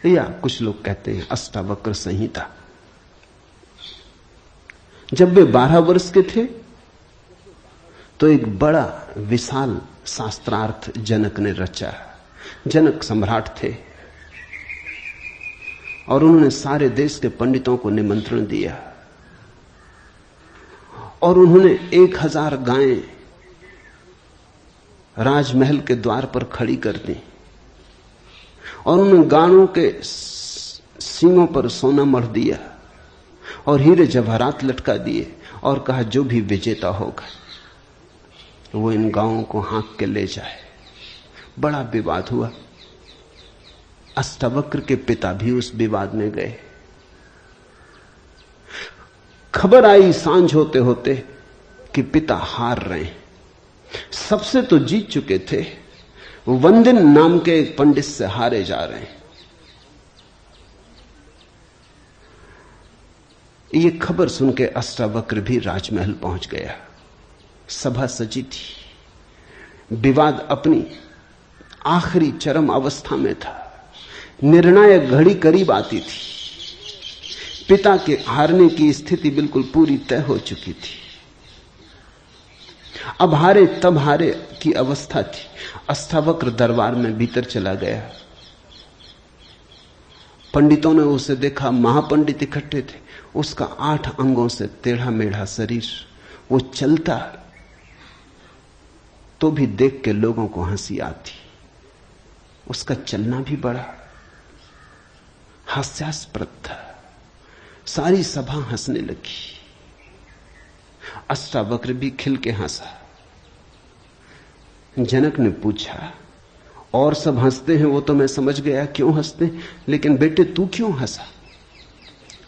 या कुछ लोग कहते हैं अष्टावक्र संहिता। जब वे 12 वर्ष के थे तो एक बड़ा विशाल शास्त्रार्थ जनक ने रचा। जनक सम्राट थे और उन्होंने सारे देश के पंडितों को निमंत्रण दिया और उन्होंने 1000 गायें राजमहल के द्वार पर खड़ी कर दी और उन्होंने गायों के सींगों पर सोना मढ़ दिया और हीरे जवाहरात लटका दिए और कहा जो भी विजेता होगा वो इन गांवों को हाँक के ले जाए। बड़ा विवाद हुआ। अष्टावक्र के पिता भी उस विवाद में गए। खबर आई सांझ होते होते कि पिता हार रहे हैं। सबसे तो जीत चुके थे, वंदन नाम के एक पंडित से हारे जा रहे हैं। ये खबर सुन के अष्टावक्र भी राजमहल पहुंच गया। सभा सजी थी। विवाद अपनी आखिरी चरम अवस्था में था। निर्णायक घड़ी करीब आती थी। पिता के हारने की स्थिति बिल्कुल पूरी तय हो चुकी थी। अब हारे तब हारे की अवस्था थी। अष्टावक्र दरबार में भीतर चला गया। पंडितों ने उसे देखा। महापंडित इकट्ठे थे। उसका 8 अंगों से टेढ़ा मेढ़ा शरीर, वो चलता तो भी देख के लोगों को हंसी आती। उसका चलना भी बड़ा हास्यास्पद था। सारी सभा हंसने लगी। अष्टावक्र भी खिल के हंसा। जनक ने पूछा, और सब हंसते हैं वो तो मैं समझ गया क्यों हंसते हैं, लेकिन बेटे तू क्यों हंसा?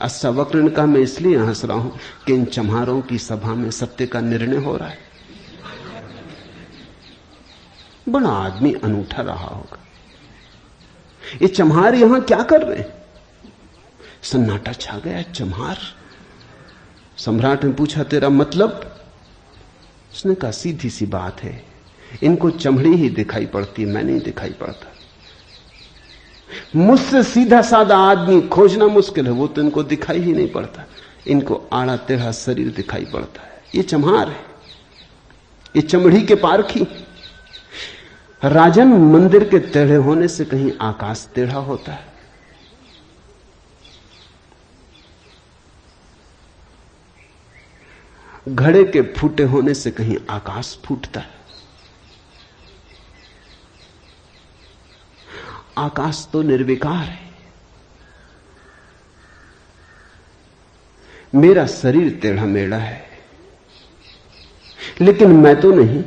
अष्टावक्र ने कहा, मैं इसलिए हंस रहा हूं कि इन चम्हारों की सभा में सत्य का निर्णय हो रहा है। बड़ा आदमी अनूठा रहा होगा। ये चम्हार यहां क्या कर रहे हैं? सन्नाटा छा गया। चम्हार? सम्राट ने पूछा, तेरा मतलब? उसने कहा, सीधी सी बात है, इनको चमड़ी ही दिखाई पड़ती, मैं नहीं दिखाई पड़ता। मुझसे सीधा साधा आदमी खोजना मुश्किल है, वो तो इनको दिखाई ही नहीं पड़ता। इनको आड़ा टेढ़ा शरीर दिखाई पड़ता है। ये चम्हार है, ये चमड़ी के पारखी। राजन, मंदिर के टेढ़े होने से कहीं आकाश टेढ़ा होता है? घड़े के फूटे होने से कहीं आकाश फूटता है? आकाश तो निर्विकार है। मेरा शरीर टेढ़ा मेढ़ा है, लेकिन मैं तो नहीं।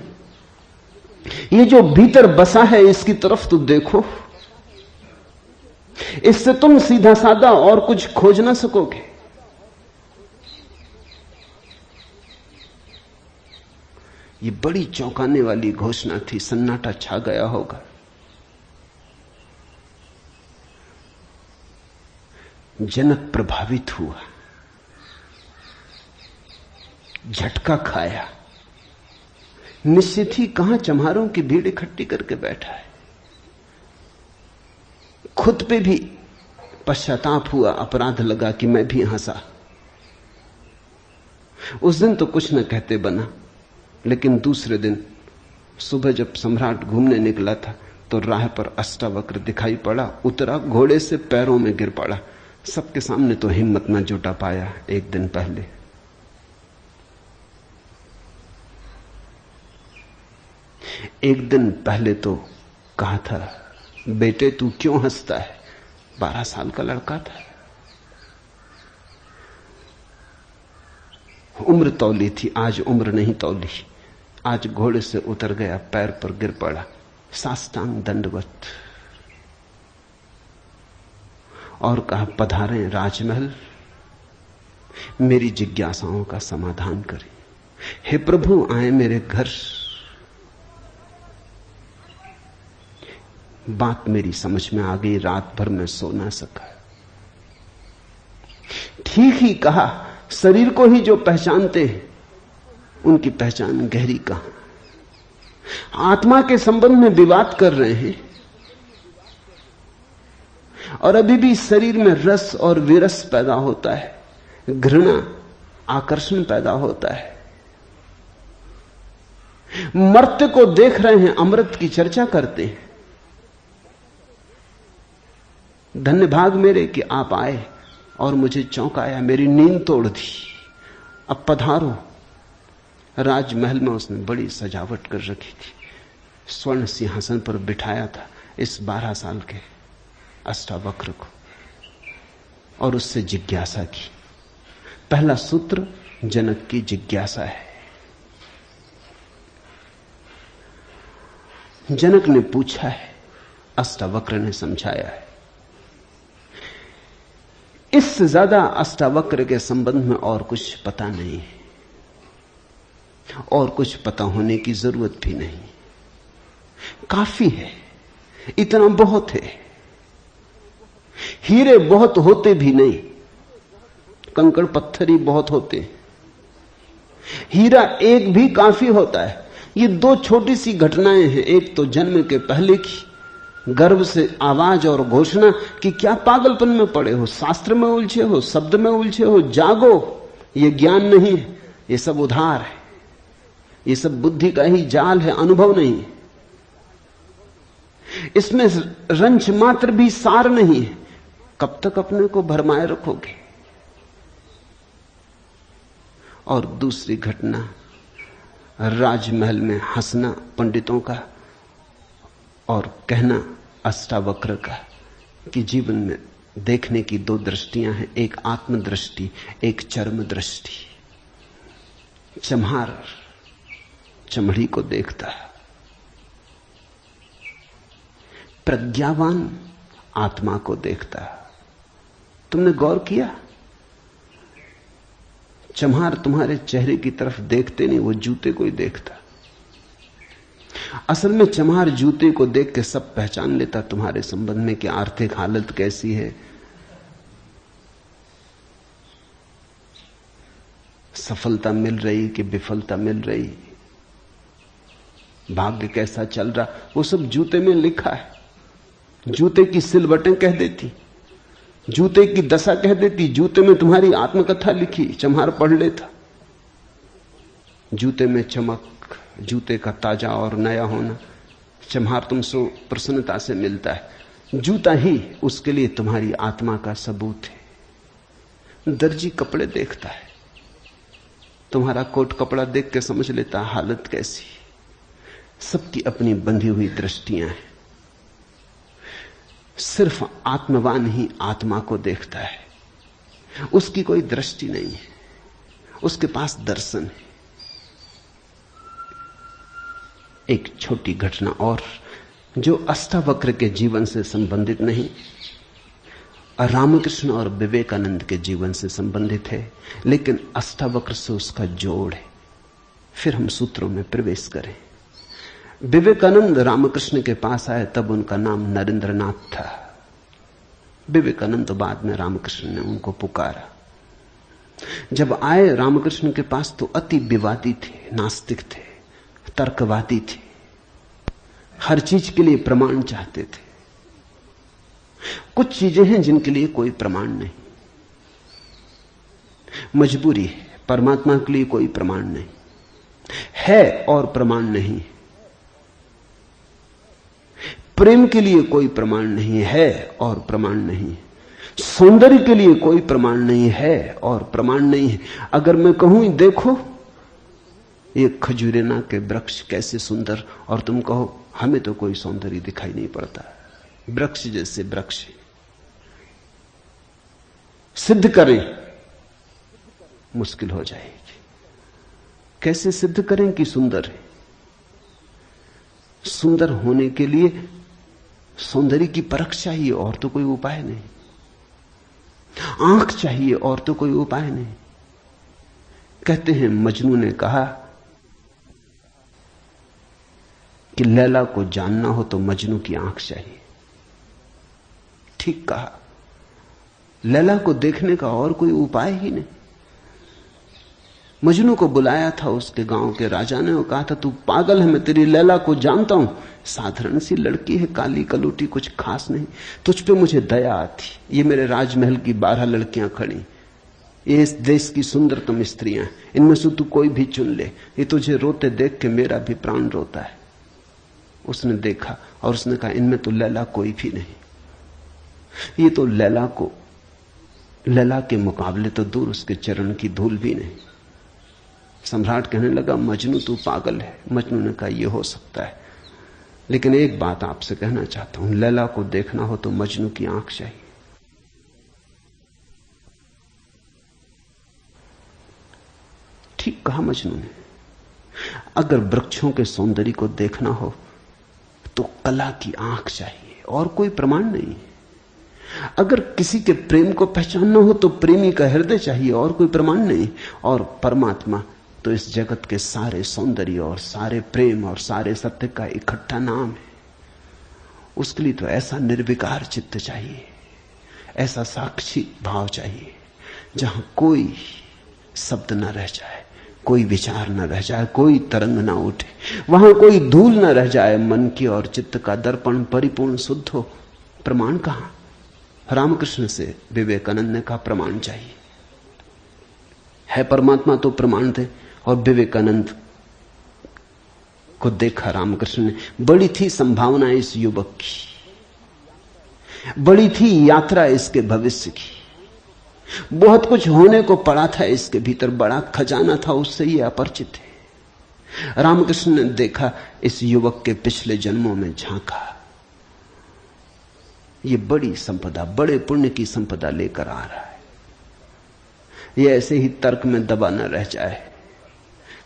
ये जो भीतर बसा है इसकी तरफ तो देखो। इससे तुम सीधा साधा और कुछ खोज ना सकोगे। ये बड़ी चौंकाने वाली घोषणा थी। सन्नाटा छा गया होगा। जनक प्रभावित हुआ, झटका खाया। निश्चित ही कहां चम्हारों की भीड़ इकट्ठी करके बैठा है। खुद पे भी पश्चाताप हुआ, अपराध लगा कि मैं भी हंसा। उस दिन तो कुछ न कहते बना, लेकिन दूसरे दिन सुबह जब सम्राट घूमने निकला था तो राह पर अष्टावक्र दिखाई पड़ा। उतरा, घोड़े से पैरों में गिर पड़ा। सबके सामने तो हिम्मत न जुटा पाया। एक दिन पहले तो कहा था, बेटे तू क्यों हंसता है? 12 साल का लड़का था। उम्र तौली थी, आज उम्र नहीं तौली। आज घोड़े से उतर गया, पैर पर गिर पड़ा, साष्टांग दंडवत, और कहा, पधारें राजमहल, मेरी जिज्ञासाओं का समाधान करें। हे प्रभु, आए मेरे घर। बात मेरी समझ में आ गई। रात भर मैं सो ना सका। ठीक ही कहा, शरीर को ही जो पहचानते हैं उनकी पहचान गहरी कहां। आत्मा के संबंध में विवाद कर रहे हैं और अभी भी शरीर में रस और विरस पैदा होता है, घृणा, आकर्षण पैदा होता है। मर्त्य को देख रहे हैं, अमृत की चर्चा करते हैं। धन्य भाग मेरे कि आप आए और मुझे चौंकाया, मेरी नींद तोड़ दी। अब पधारो। राजमहल में उसने बड़ी सजावट कर रखी थी। स्वर्ण सिंहासन पर बिठाया था इस 12 साल के अष्टावक्र को और उससे जिज्ञासा की। पहला सूत्र जनक की जिज्ञासा है। जनक ने पूछा है, अष्टावक्र ने समझाया है। इससे ज्यादा अष्टावक्र के संबंध में और कुछ पता नहीं है, और कुछ पता होने की जरूरत भी नहीं। काफी है, इतना बहुत है। हीरे बहुत होते भी नहीं, कंकड़ पत्थर ही बहुत होते हैं। हीरा एक भी काफी होता है। ये दो छोटी सी घटनाएं हैं। एक तो जन्म के पहले की गर्भ से आवाज और घोषणा कि क्या पागलपन में पड़े हो, शास्त्र में उलझे हो, शब्द में उलझे हो, जागो। ये ज्ञान नहीं है, ये सब उधार है, ये सब बुद्धि का ही जाल है, अनुभव नहीं है। इसमें रंच मात्र भी सार नहीं है। कब तक अपने को भरमाए रखोगे। और दूसरी घटना, राजमहल में हंसना पंडितों का और कहना अष्टावक्र का कि जीवन में देखने की दो दृष्टियां हैं, एक आत्मदृष्टि, एक चर्म दृष्टि। चम्हार चमड़ी को देखता है, प्रज्ञावान आत्मा को देखता है। तुमने गौर किया, चम्हार तुम्हारे चेहरे की तरफ देखते नहीं, वो जूते को ही देखता। असल में चम्हार जूते को देख के सब पहचान लेता तुम्हारे संबंध में कि आर्थिक हालत कैसी है, सफलता मिल रही कि विफलता मिल रही, भाग्य कैसा चल रहा, वो सब जूते में लिखा है। जूते की सिलवटें कह देती, जूते की दशा कह देती। जूते में तुम्हारी आत्मकथा लिखी, चम्हार पढ़ लेता। जूते में चमक, जूते का ताजा और नया होना चम्हार तुमसे प्रसन्नता से मिलता है। जूता ही उसके लिए तुम्हारी आत्मा का सबूत है। दर्जी कपड़े देखता है, तुम्हारा कोट कपड़ा देख के समझ लेता हालत कैसी। सबकी अपनी बंधी हुई दृष्टियां हैं। सिर्फ आत्मवान ही आत्मा को देखता है, उसकी कोई दृष्टि नहीं है, उसके पास दर्शन है। एक छोटी घटना और जो अष्टावक्र के जीवन से संबंधित नहीं, रामकृष्ण और विवेकानंद के जीवन से संबंधित है, लेकिन अष्टावक्र से उसका जोड़ है। फिर हम सूत्रों में प्रवेश करें। विवेकानंद रामकृष्ण के पास आए तब उनका नाम नरेंद्रनाथ था। विवेकानंद तो बाद में रामकृष्ण ने उनको पुकारा। जब आए रामकृष्ण के पास तो अति विवादी थे, नास्तिक थे, तर्कवादी थे, हर चीज के लिए प्रमाण चाहते थे। कुछ चीजें हैं जिनके लिए कोई प्रमाण नहीं, मजबूरी है। परमात्मा के लिए कोई प्रमाण नहीं है और प्रमाण नहीं। प्रेम के लिए कोई प्रमाण नहीं है और प्रमाण नहीं। सौंदर्य के लिए कोई प्रमाण नहीं है और प्रमाण नहीं है। अगर मैं कहूं देखो ये खजूरेना के वृक्ष कैसे सुंदर, और तुम कहो हमें तो कोई सौंदर्य दिखाई नहीं पड़ता, वृक्ष जैसे वृक्ष, सिद्ध करें मुश्किल हो जाएगी। कैसे सिद्ध करें कि सुंदर है? सुंदर होने के लिए सौंदर्य की परख चाहिए और तो कोई उपाय नहीं। आंख चाहिए और तो कोई उपाय नहीं। कहते हैं मजनू ने कहा कि लैला को जानना हो तो मजनू की आंख चाहिए। ठीक कहा, लैला को देखने का और कोई उपाय ही नहीं। मजनू को बुलाया था उसके गांव के राजा ने और कहा था तू पागल है, मैं तेरी लैला को जानता हूं, साधारण सी लड़की है, काली कलूटी, कुछ खास नहीं, तुझ पे मुझे दया आती। ये मेरे राजमहल की 12 लड़कियां खड़ी, ये इस देश की सुंदरतम स्त्रियां, इनमें से तू कोई भी चुन ले, ये तुझे रोते देख के मेरा भी प्राण रोता है। उसने देखा और उसने कहा इनमें तो लैला कोई भी नहीं, ये तो लैला के मुकाबले तो दूर, उसके चरण की धूल भी नहीं। सम्राट कहने लगा मजनू तू पागल है। मजनू ने कहा यह हो सकता है, लेकिन एक बात आपसे कहना चाहता हूं, लैला को देखना हो तो मजनू की आंख चाहिए। ठीक कहा मजनू ने। अगर वृक्षों के सौंदर्य को देखना हो तो कला की आंख चाहिए और कोई प्रमाण नहीं। अगर किसी के प्रेम को पहचानना हो तो प्रेमी का हृदय चाहिए और कोई प्रमाण नहीं। और परमात्मा तो इस जगत के सारे सौंदर्य और सारे प्रेम और सारे सत्य का इकट्ठा नाम है। उसके लिए तो ऐसा निर्विकार चित्त चाहिए, ऐसा साक्षी भाव चाहिए जहां कोई शब्द न रह जाए, कोई विचार न रह जाए, कोई तरंग न उठे, वहां कोई धूल न रह जाए। मन की और चित्त का दर्पण परिपूर्ण शुद्ध हो। प्रमाण कहां? रामकृष्ण से विवेकानंद ने कहा प्रमाण चाहिए। है परमात्मा तो प्रमाण थे। और विवेकानंद को देखा रामकृष्ण ने। बड़ी थी संभावना इस युवक की, बड़ी थी यात्रा इसके भविष्य की, बहुत कुछ होने को पड़ा था इसके भीतर, बड़ा खजाना था, उससे ये अपरिचित है। रामकृष्ण ने देखा, इस युवक के पिछले जन्मों में झांका। ये बड़ी संपदा, बड़े पुण्य की संपदा लेकर आ रहा है। ये ऐसे ही तर्क में दबा न रह जाए।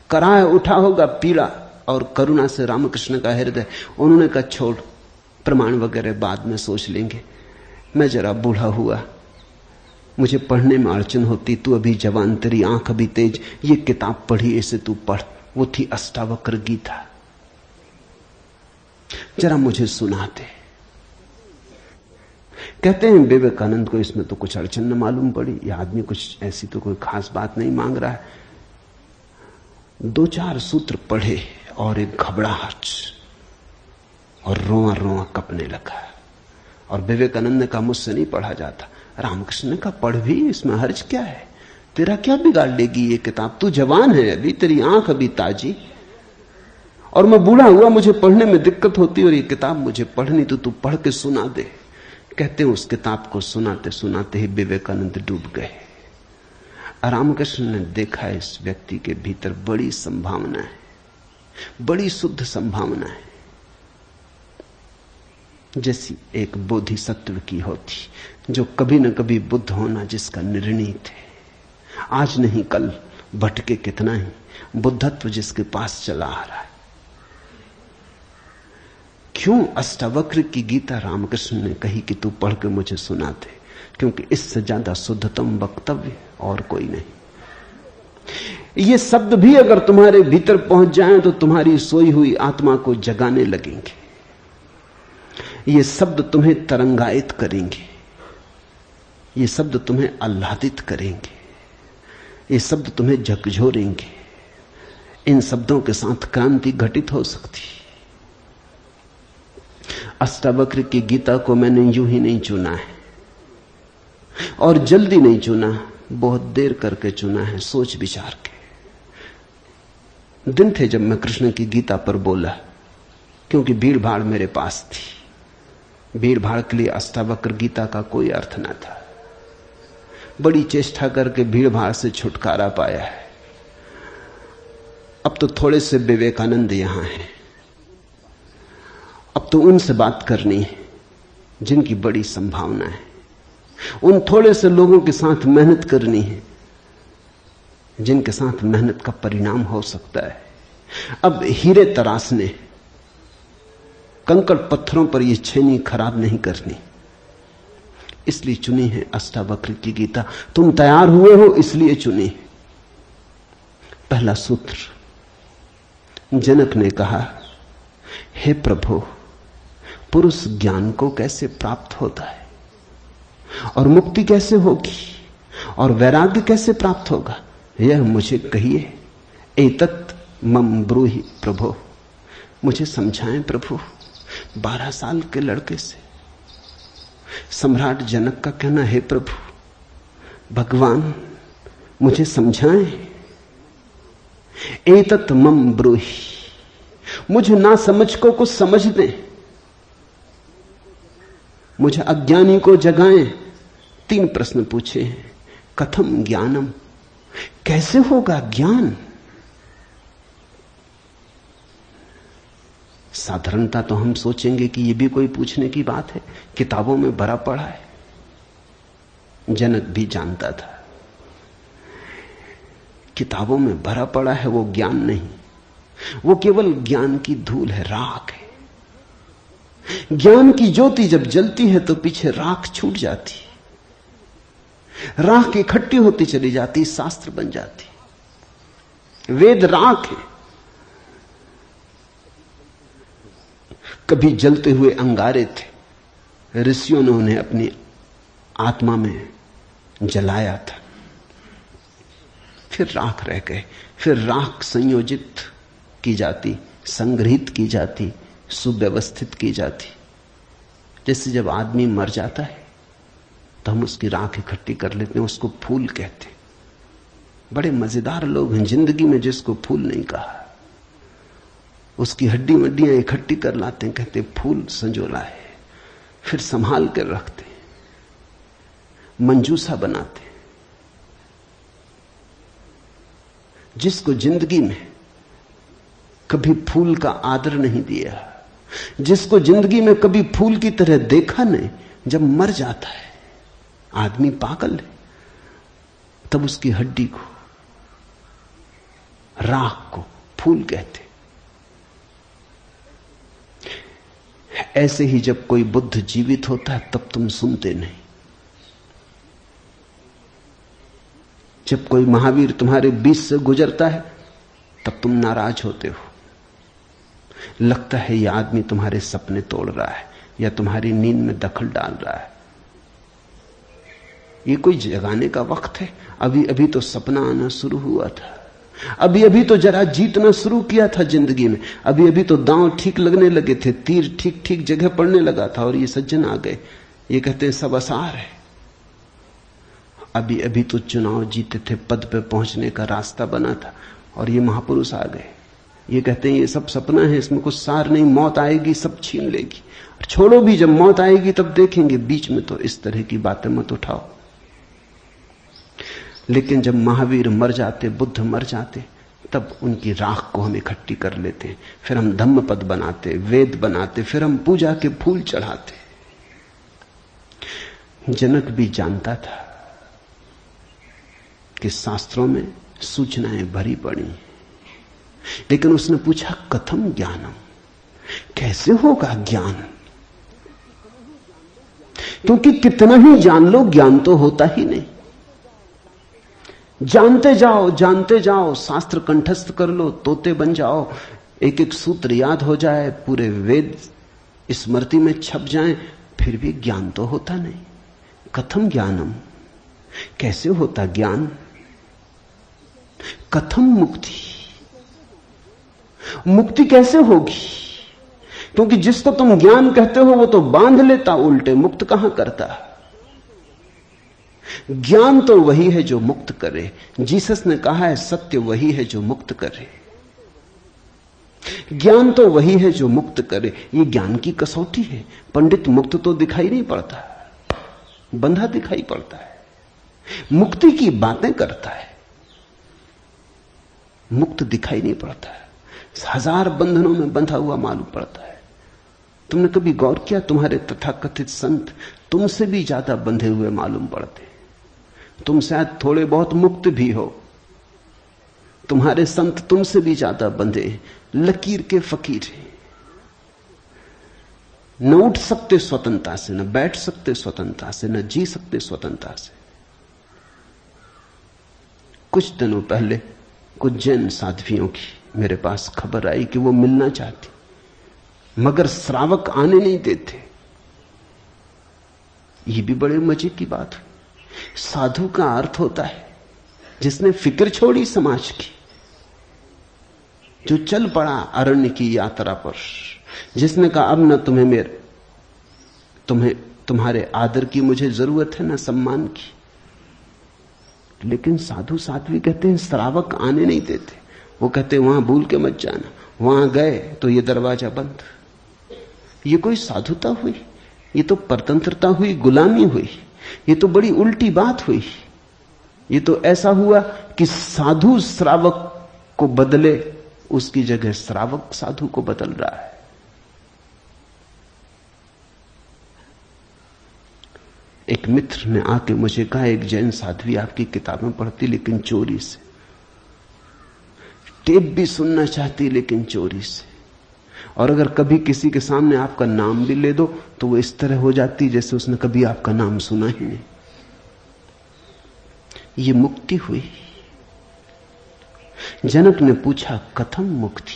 कराह उठा होगा पीड़ा और करुणा से रामकृष्ण का हृदय। उन्होंने कहा छोड़, प्रमाण वगैरह बाद में सोच लेंगे। मैं जरा बूढ़ा हुआ, मुझे पढ़ने में अड़चन होती, तू अभी जवान, तेरी आंख अभी तेज, ये किताब पढ़ी, इसे तू पढ़। वो थी अष्टावक्र गीता, जरा मुझे सुनाते। कहते हैं विवेकानंद को इसमें तो कुछ अड़चन न मालूम पड़ी। यह आदमी कुछ ऐसी तो कोई खास बात नहीं मांग रहा है। 2-4 सूत्र पढ़े और एक घबराहट और रोआ रोआ कपने लगा। और विवेकानंद ने कहा मुझसे नहीं पढ़ा जाता। रामकृष्ण ने कहा पढ़ भी, इसमें हर्ज क्या है, तेरा क्या बिगाड़ लेगी ये किताब, तू जवान है अभी, तेरी आंख अभी ताजी, और मैं बूढ़ा हुआ, मुझे पढ़ने में दिक्कत होती, और ये किताब मुझे पढ़नी तो तू पढ़ के सुना दे। कहते हैं उस किताब को सुनाते सुनाते ही विवेकानंद डूब गए। रामकृष्ण ने देखा इस व्यक्ति के भीतर बड़ी संभावना है, बड़ी शुद्ध संभावना है, जैसी एक बोधिसत्व की होती, जो कभी न कभी बुद्ध होना जिसका निर्णीत है। आज नहीं कल भटके कितना ही, बुद्धत्व जिसके पास चला आ रहा है। क्यों अष्टावक्र की गीता रामकृष्ण ने कही कि तू पढ़ के मुझे सुना दे? क्योंकि इससे ज्यादा शुद्धतम वक्तव्य और कोई नहीं। ये शब्द भी अगर तुम्हारे भीतर पहुंच जाएं तो तुम्हारी सोई हुई आत्मा को जगाने लगेंगे। ये शब्द तुम्हें तरंगायित करेंगे, ये शब्द तुम्हें आह्लादित करेंगे, ये शब्द तुम्हें झकझोरेंगे। इन शब्दों के साथ क्रांति घटित हो सकती। अष्टावक्र की गीता को मैंने यूं ही नहीं चुना है, और जल्दी नहीं चुना, बहुत देर करके चुना है, सोच विचार के। दिन थे जब मैं कृष्ण की गीता पर बोला, क्योंकि भीड़ भाड़ मेरे पास थी। भीड़ भाड़ के लिए अष्टावक्र गीता का कोई अर्थ न था। बड़ी चेष्टा करके भीड़ भाड़ से छुटकारा पाया है। अब तो थोड़े से विवेकानंद यहां हैं, अब तो उनसे बात करनी है जिनकी बड़ी संभावना है। उन थोड़े से लोगों के साथ मेहनत करनी है जिनके साथ मेहनत का परिणाम हो सकता है। अब हीरे तराशने, कंकड़ पत्थरों पर यह छेनी खराब नहीं करनी, इसलिए चुनी है अष्टावक्र की गीता। तुम तैयार हुए हो इसलिए चुनी। पहला सूत्र, जनक ने कहा, हे प्रभु, पुरुष ज्ञान को कैसे प्राप्त होता है, और मुक्ति कैसे होगी, और वैराग्य कैसे प्राप्त होगा, यह मुझे कहिए। एतत् मम ब्रूहि प्रभो, मुझे समझाएं प्रभु। 12 साल के लड़के से सम्राट जनक का कहना, हे प्रभु भगवान मुझे समझाएं। एतत् मम ब्रूहि, मुझे ना समझ को कुछ समझ दें, मुझे अज्ञानी को जगाएं। 3 प्रश्न पूछे हैं। कथम ज्ञानम, कैसे होगा ज्ञान? साधारणता तो हम सोचेंगे कि यह भी कोई पूछने की बात है, किताबों में भरा पड़ा है। जनक भी जानता था किताबों में भरा पड़ा है वो ज्ञान नहीं, वो केवल ज्ञान की धूल है, राख है। ज्ञान की ज्योति जब जलती है तो पीछे राख छूट जाती, राख इकट्ठी होती चली जाती, शास्त्र बन जाती। वेद राख है। कभी जलते हुए अंगारे थे, ऋषियों ने उन्हें अपनी आत्मा में जलाया था, फिर राख रह गए। फिर राख संयोजित की जाती, संग्रहित की जाती, सुव्यवस्थित की जाती। जैसे जब आदमी मर जाता है तो हम उसकी राख इकट्ठी कर लेते हैं, उसको फूल कहते हैं। बड़े मजेदार लोग हैं जिंदगी में जिसको फूल नहीं कहा। उसकी हड्डी वड्डियां इकट्ठी कर लाते हैं, कहते फूल संजोला है, फिर संभाल कर रखते हैं, मंजूसा बनाते हैं। जिसको जिंदगी में कभी फूल का आदर नहीं दिया, जिसको जिंदगी में कभी फूल की तरह देखा नहीं, जब मर जाता है आदमी पागल है, तब उसकी हड्डी को, राख को फूल कहते। ऐसे ही जब कोई बुद्ध जीवित होता है तब तुम सुनते नहीं। जब कोई महावीर तुम्हारे बीच से गुजरता है तब तुम नाराज होते हो। लगता है यह आदमी तुम्हारे सपने तोड़ रहा है या तुम्हारी नींद में दखल डाल रहा है। ये कोई जगाने का वक्त है? अभी अभी तो सपना आना शुरू हुआ था, अभी अभी तो जरा जीतना शुरू किया था जिंदगी में, अभी अभी तो दांव ठीक लगने लगे थे, तीर ठीक ठीक जगह पड़ने लगा था, और ये सज्जन आ गए। ये कहते हैं सब आसार है। अभी अभी तो चुनाव जीते थे, पद पे पहुंचने का रास्ता बना था, और ये महापुरुष आ गए। ये कहते हैं ये सब सपना है, इसमें कुछ सार नहीं, मौत आएगी सब छीन लेगी। छोड़ो भी, जब मौत आएगी तब देखेंगे, बीच में तो इस तरह की बातें मत उठाओ। लेकिन जब महावीर मर जाते, बुद्ध मर जाते, तब उनकी राख को हम इकट्ठी कर लेते, फिर हम धम्म पद बनाते, वेद बनाते, फिर हम पूजा के फूल चढ़ाते। जनक भी जानता था कि शास्त्रों में सूचनाएं भरी पड़ी, लेकिन उसने पूछा कथम ज्ञानम, कैसे होगा ज्ञान? क्योंकि कितना ही जान लो ज्ञान तो होता ही नहीं। जानते जाओ, शास्त्र कंठस्थ कर लो, तोते बन जाओ, एक एक सूत्र याद हो जाए, पूरे वेद स्मृति में छप जाएं, फिर भी ज्ञान तो होता नहीं। कथम ज्ञानम, कैसे होता ज्ञान? कथम मुक्ति, मुक्ति कैसे होगी? क्योंकि जिसको तुम ज्ञान कहते हो वो तो बांध लेता उल्टे, मुक्त कहां करता। ज्ञान तो वही है जो मुक्त करे। जीसस ने कहा है सत्य वही है जो मुक्त करे, ज्ञान तो वही है जो मुक्त करे। ये ज्ञान की कसौटी है। पंडित मुक्त तो दिखाई नहीं पड़ता, बंधा दिखाई पड़ता है, मुक्ति की बातें करता है, मुक्त दिखाई नहीं पड़ता है, हजार बंधनों में बंधा हुआ मालूम पड़ता है। तुमने कभी गौर किया, तुम्हारे तथाकथित संत तुमसे भी ज्यादा बंधे हुए मालूम पड़ते। तुम शायद थोड़े बहुत मुक्त भी हो, तुम्हारे संत तुमसे भी ज्यादा बंधे, लकीर के फकीर हैं। न उठ सकते स्वतंत्रता से, न बैठ सकते स्वतंत्रता से, न जी सकते स्वतंत्रता से। कुछ दिनों पहले कुछ जैन साध्वियों की मेरे पास खबर आई कि वो मिलना चाहती, मगर श्रावक आने नहीं देते। ये भी बड़े मजे की बात हुई। साधु का अर्थ होता है जिसने फिक्र छोड़ी समाज की, जो चल पड़ा अरण्य की यात्रा पर, जिसने कहा अब न तुम्हारे आदर की मुझे जरूरत है, न सम्मान की। लेकिन साधु साध्वी कहते हैं श्रावक आने नहीं देते। वो कहते हैं वहां भूल के मत जाना, वहां गए तो ये दरवाजा बंद। ये कोई साधुता हुई? ये तो परतंत्रता हुई, गुलामी हुई। ये तो बड़ी उल्टी बात हुई। ये तो ऐसा हुआ कि साधु श्रावक को बदले, उसकी जगह श्रावक साधु को बदल रहा है। एक मित्र ने आके मुझे कहा, एक जैन साध्वी आपकी किताबें पढ़ती लेकिन चोरी से। टेप भी सुनना चाहती, लेकिन चोरी से। और अगर कभी किसी के सामने आपका नाम भी ले दो तो वो इस तरह हो जाती जैसे उसने कभी आपका नाम सुना ही नहीं। ये मुक्ति हुई। जनक ने पूछा, कथम मुक्ति,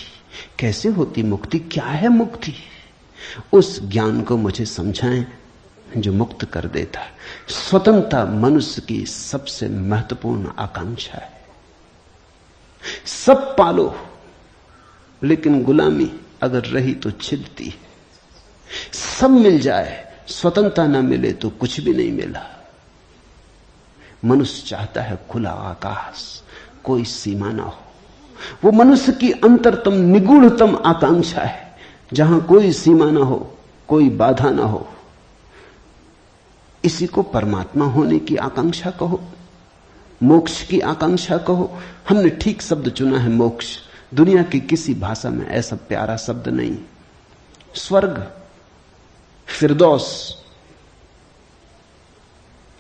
कैसे होती मुक्ति, क्या है मुक्ति? उस ज्ञान को मुझे समझाएं जो मुक्त कर देता है। स्वतंत्रता मनुष्य की सबसे महत्वपूर्ण आकांक्षा है। सब पालो, लेकिन गुलामी अगर रही तो छिदती है। सब मिल जाए, स्वतंत्रता ना मिले तो कुछ भी नहीं मिला। मनुष्य चाहता है खुला आकाश, कोई सीमा ना हो। वो मनुष्य की अंतरतम निगूढ़तम आकांक्षा है, जहां कोई सीमा ना हो, कोई बाधा ना हो। इसी को परमात्मा होने की आकांक्षा कहो, मोक्ष की आकांक्षा कहो। हमने ठीक शब्द चुना है, मोक्ष। दुनिया की किसी भाषा में ऐसा प्यारा शब्द नहीं। स्वर्ग, फिरदौस,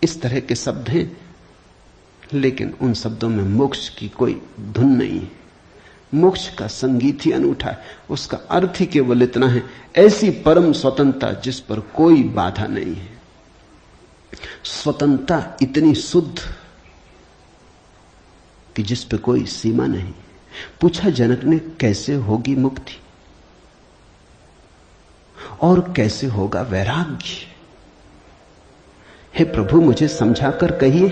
इस तरह के शब्द हैं, लेकिन उन शब्दों में मोक्ष की कोई धुन नहीं है। मोक्ष का संगीत ही अनूठा है। उसका अर्थ ही केवल इतना है, ऐसी परम स्वतंत्रता जिस पर कोई बाधा नहीं है। स्वतंत्रता इतनी शुद्ध कि जिस पे कोई सीमा नहीं। पूछा जनक ने, कैसे होगी मुक्ति और कैसे होगा वैराग्य? हे प्रभु, मुझे समझाकर कहिए।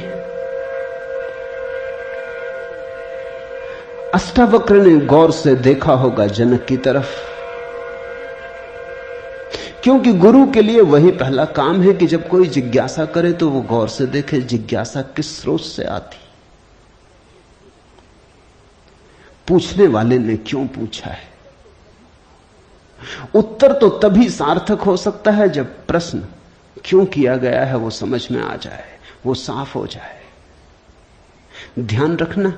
अष्टावक्र ने गौर से देखा होगा जनक की तरफ, क्योंकि गुरु के लिए वही पहला काम है कि जब कोई जिज्ञासा करे तो वो गौर से देखे जिज्ञासा किस स्रोत से आती, पूछने वाले ने क्यों पूछा है। उत्तर तो तभी सार्थक हो सकता है जब प्रश्न क्यों किया गया है वो समझ में आ जाए, वो साफ हो जाए। ध्यान रखना,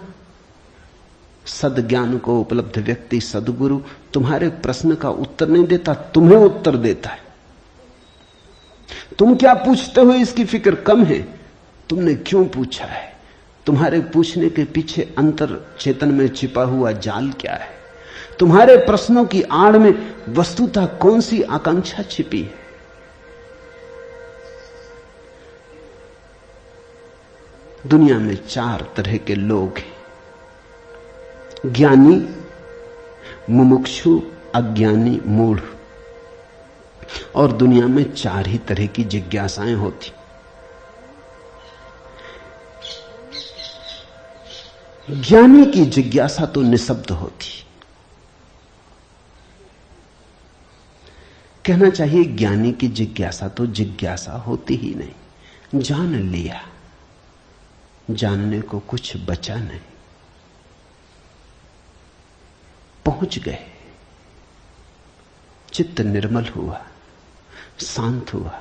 सद्ज्ञान को उपलब्ध व्यक्ति, सद्गुरु, तुम्हारे प्रश्न का उत्तर नहीं देता, तुम्हें उत्तर देता है। तुम क्या पूछते हो इसकी फिक्र कम है, तुमने क्यों पूछा है, तुम्हारे पूछने के पीछे अंतर चेतन में छिपा हुआ जाल क्या है, तुम्हारे प्रश्नों की आड़ में वस्तुतः कौन सी आकांक्षा छिपी है। दुनिया में 4 तरह के लोग हैं, ज्ञानी, मुमुक्षु, अज्ञानी, मूढ़। और दुनिया में 4 ही तरह की जिज्ञासाएं होती। ज्ञानी की जिज्ञासा तो निशब्द होती, कहना चाहिए ज्ञानी की जिज्ञासा तो जिज्ञासा होती ही नहीं। जान लिया, जानने को कुछ बचा नहीं, पहुंच गए, चित्त निर्मल हुआ, शांत हुआ,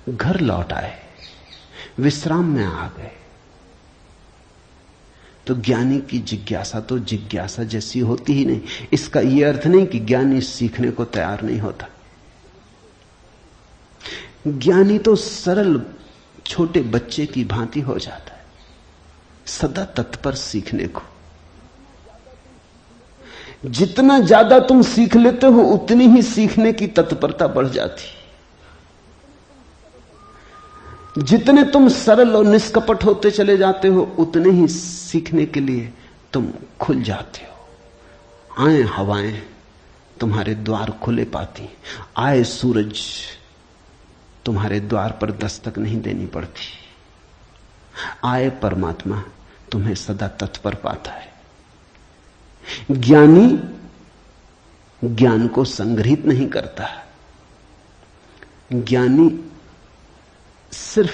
घर लौट आए, विश्राम में आ गए। तो ज्ञानी की जिज्ञासा तो जिज्ञासा जैसी होती ही नहीं। इसका यह अर्थ नहीं कि ज्ञानी सीखने को तैयार नहीं होता। ज्ञानी तो सरल छोटे बच्चे की भांति हो जाता है, सदा तत्पर सीखने को। जितना ज्यादा तुम सीख लेते हो उतनी ही सीखने की तत्परता बढ़ जाती। जितने तुम सरल और निष्कपट होते चले जाते हो उतने ही सीखने के लिए तुम खुल जाते हो। आए हवाएं तुम्हारे द्वार खुले पाती, आए सूरज तुम्हारे द्वार पर दस्तक नहीं देनी पड़ती, आए परमात्मा तुम्हें सदा तत्पर पाता है। ज्ञानी ज्ञान को संग्रहित नहीं करता, ज्ञानी सिर्फ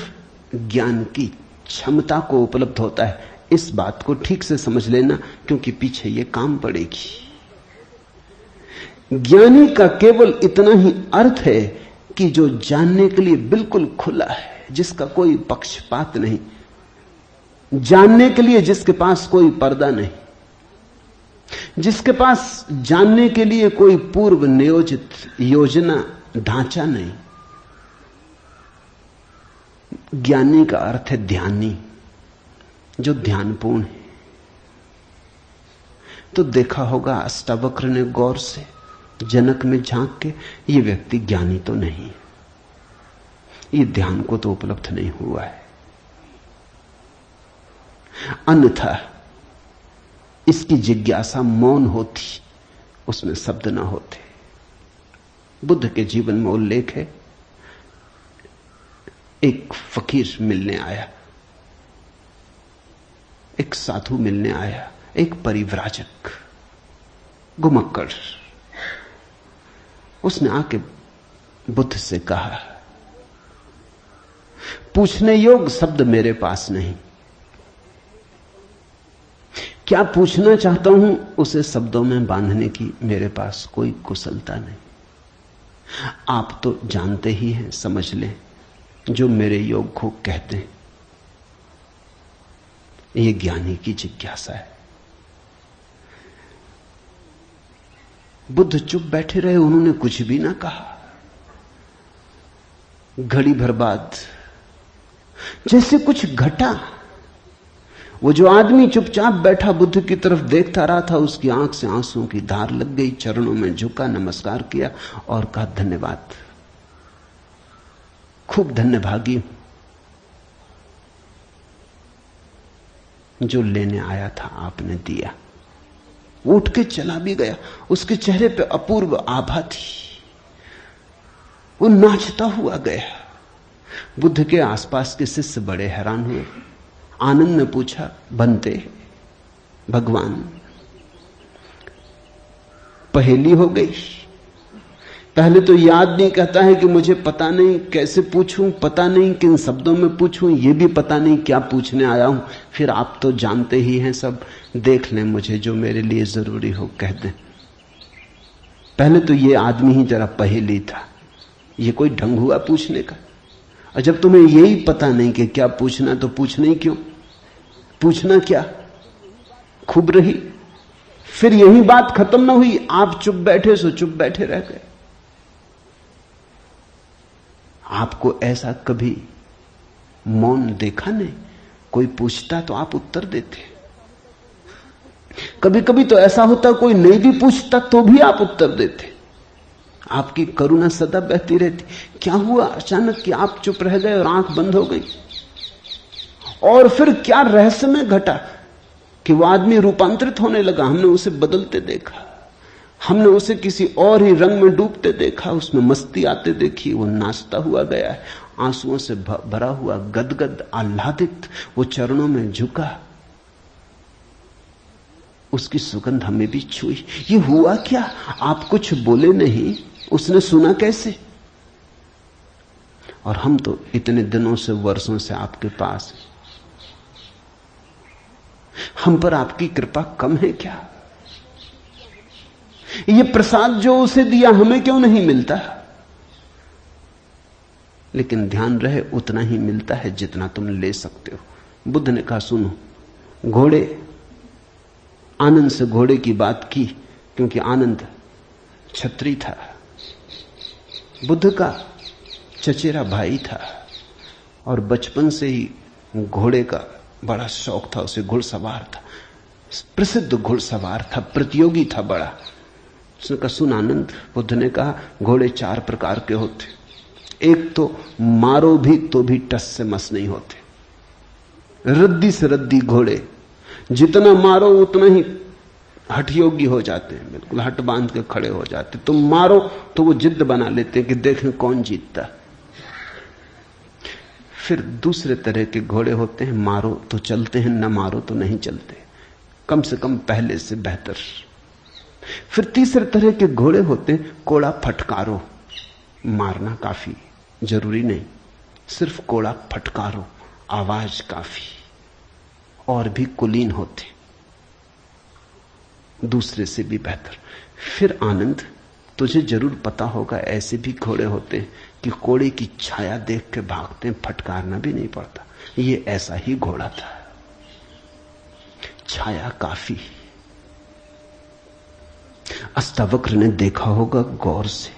ज्ञान की क्षमता को उपलब्ध होता है। इस बात को ठीक से समझ लेना, क्योंकि पीछे ये काम पड़ेगी। ज्ञानी का केवल इतना ही अर्थ है कि जो जानने के लिए बिल्कुल खुला है, जिसका कोई पक्षपात नहीं, जानने के लिए जिसके पास कोई पर्दा नहीं, जिसके पास जानने के लिए कोई पूर्व नियोजित योजना ढांचा नहीं। ज्ञानी का अर्थ है ध्यानी, जो ध्यानपूर्ण है। तो देखा होगा अष्टावक्र ने गौर से जनक में झांक के, ये व्यक्ति ज्ञानी तो नहीं है, ये ध्यान को तो उपलब्ध नहीं हुआ है, अन्यथा इसकी जिज्ञासा मौन होती, उसमें शब्द ना होते। बुद्ध के जीवन में उल्लेख है, एक फकीर मिलने आया, एक साधु मिलने आया, एक परिव्राजक घुमक्कड़। उसने आके बुद्ध से कहा, पूछने योग्य शब्द मेरे पास नहीं, क्या पूछना चाहता हूं उसे शब्दों में बांधने की मेरे पास कोई कुशलता नहीं। आप तो जानते ही हैं, समझ लें, जो मेरे योग को कहते हैं, ये ज्ञानी की जिज्ञासा है। बुद्ध चुप बैठे रहे, उन्होंने कुछ भी ना कहा। घड़ी भर बाद जैसे कुछ घटा, वो जो आदमी चुपचाप बैठा बुद्ध की तरफ देखता रहा था, उसकी आंख से आंसुओं की धार लग गई, चरणों में झुका, नमस्कार किया और कहा, धन्यवाद, खूब धन्यभागी हूं, जो लेने आया था आपने दिया। उठ के चला भी गया। उसके चेहरे पे अपूर्व आभा थी, वो नाचता हुआ गया। बुद्ध के आसपास के शिष्य बड़े हैरान हुए। आनंद ने पूछा, बनते भगवान, पहेली हो गई। पहले तो याद नहीं, कहता है कि मुझे पता नहीं कैसे पूछूं, पता नहीं किन शब्दों में पूछूं, ये भी पता नहीं क्या पूछने आया हूं। फिर आप तो जानते ही हैं सब, देख लें, मुझे जो मेरे लिए जरूरी हो कह दें। पहले तो ये आदमी ही जरा पहेली था, ये कोई ढंग हुआ पूछने का। और जब तुम्हें यही पता नहीं कि क्या पूछना, तो पूछना ही क्यों? पूछना क्या? खूब रही। फिर यही बात खत्म ना हुई, आप चुप बैठे सो चुप बैठे रह गए। आपको ऐसा कभी मौन देखा नहीं? कोई पूछता तो आप उत्तर देते। कभी कभी तो ऐसा होता कोई नहीं भी पूछता तो भी आप उत्तर देते। आपकी करुणा सदा बहती रहती। क्या हुआ अचानक कि आप चुप रह गए और आंख बंद हो गई? और फिर क्या रहस्यमय घटा कि वो आदमी रूपांतरित होने लगा। हमने उसे बदलते देखा, हमने उसे किसी और ही रंग में डूबते देखा, उसमें मस्ती आते देखी। वो नाचता हुआ गया है, आंसुओं से भरा हुआ, गदगद आह्लादित, वो चरणों में झुका। उसकी सुगंध हमें भी छुई। ये हुआ क्या? आप कुछ बोले नहीं, उसने सुना कैसे? और हम तो इतने दिनों से, वर्षों से आपके पास हैं। हम पर आपकी कृपा कम है क्या? ये प्रसाद जो उसे दिया हमें क्यों नहीं मिलता? लेकिन ध्यान रहे, उतना ही मिलता है जितना तुम ले सकते हो। बुद्ध ने कहा, सुनो, घोड़े, आनंद से घोड़े की बात की क्योंकि आनंद छत्री था, बुद्ध का चचेरा भाई था और बचपन से ही घोड़े का बड़ा शौक था। उसे घुड़सवार था, प्रसिद्ध घुड़सवार था, प्रतियोगी था बड़ा। उसने कहा, सुन आनंद, बुद्ध ने कहा, घोड़े 4 प्रकार के होते। एक तो मारो भी तो भी टस से मस नहीं होते। रद्दी से रद्दी घोड़े, जितना मारो उतना ही हठयोगी हो जाते हैं, बिल्कुल हट बांध के खड़े हो जाते। तुम मारो तो वो जिद बना लेते हैं कि देखें कौन जीतता। फिर दूसरे तरह के घोड़े होते हैं, मारो तो चलते हैं, न मारो तो नहीं चलते, कम से कम पहले से बेहतर। फिर तीसरे तरह के घोड़े होते हैं, कोड़ा फटकारो, मारना काफी जरूरी नहीं, सिर्फ कोड़ा फटकारो, आवाज काफी। और भी कुलीन होते, दूसरे से भी बेहतर। फिर आनंद, तुझे जरूर पता होगा, ऐसे भी घोड़े होते हैं कि कोड़े की छाया देख के भागते हैं, फटकारना भी नहीं पड़ता। ये ऐसा ही घोड़ा था, छाया काफी। अष्टावक्र ने देखा होगा गौर से।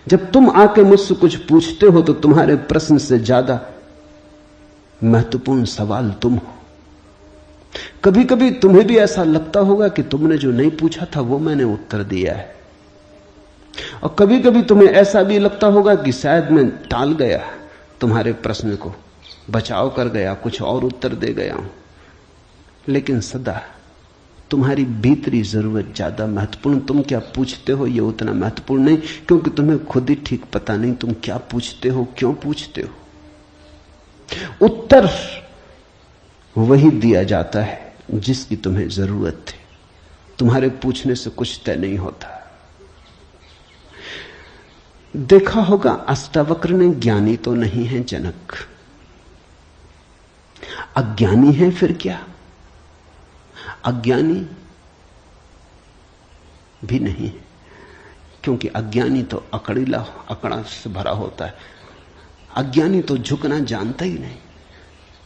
जब तुम आके मुझसे कुछ पूछते हो तो तुम्हारे प्रश्न से ज्यादा महत्वपूर्ण सवाल तुम हो। कभी कभी तुम्हें भी ऐसा लगता होगा कि तुमने जो नहीं पूछा था वो मैंने उत्तर दिया है, और कभी कभी तुम्हें ऐसा भी लगता होगा कि शायद मैं टाल गया तुम्हारे प्रश्न को, बचाव कर गया, कुछ और उत्तर दे गया हूं। लेकिन सदा तुम्हारी भीतरी जरूरत ज्यादा महत्वपूर्ण। तुम क्या पूछते हो ये उतना महत्वपूर्ण नहीं, क्योंकि तुम्हें खुद ही ठीक पता नहीं तुम क्या पूछते हो, क्यों पूछते हो। उत्तर वही दिया जाता है जिसकी तुम्हें जरूरत है। तुम्हारे पूछने से कुछ तय नहीं होता। देखा होगा अष्टावक्र ने ज्ञानी तो नहीं है जनक, अज्ञानी है फिर क्या? अज्ञानी भी नहीं है, क्योंकि अज्ञानी तो अकड़ा से भरा होता है। अज्ञानी तो झुकना जानता ही नहीं।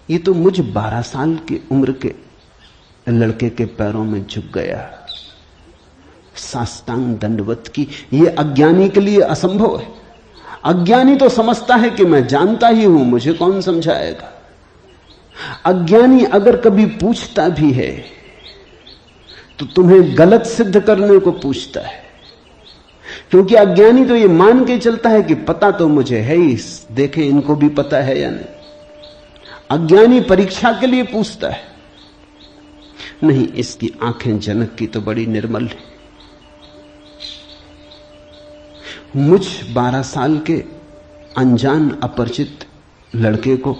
ये तो मुझ 12 साल की उम्र के लड़के के पैरों में झुक गया, साष्टांग दंडवत की। ये अज्ञानी के लिए असंभव है। अज्ञानी तो समझता है कि मैं जानता ही हूं, मुझे कौन समझाएगा। अज्ञानी अगर कभी पूछता भी है तो तुम्हें गलत सिद्ध करने को पूछता है, क्योंकि अज्ञानी तो ये मान के चलता है कि पता तो मुझे है ही, देखें इनको भी पता है या नहीं। अज्ञानी परीक्षा के लिए पूछता है। नहीं, इसकी आंखें जनक की तो बड़ी निर्मल है। मुझ 12 साल के अनजान अपरिचित लड़के को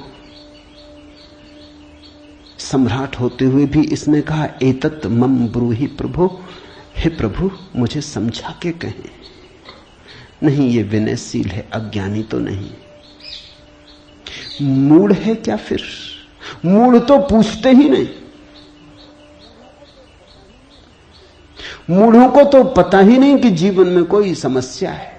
सम्राट होते हुए भी इसने कहा, एतत् मम ब्रूहि प्रभु, हे प्रभु मुझे समझा के कहें। नहीं, ये विनयशील है, अज्ञानी तो नहीं। मूढ़ है क्या फिर? मूढ़ तो पूछते ही नहीं। मूढ़ों को तो पता ही नहीं कि जीवन में कोई समस्या है।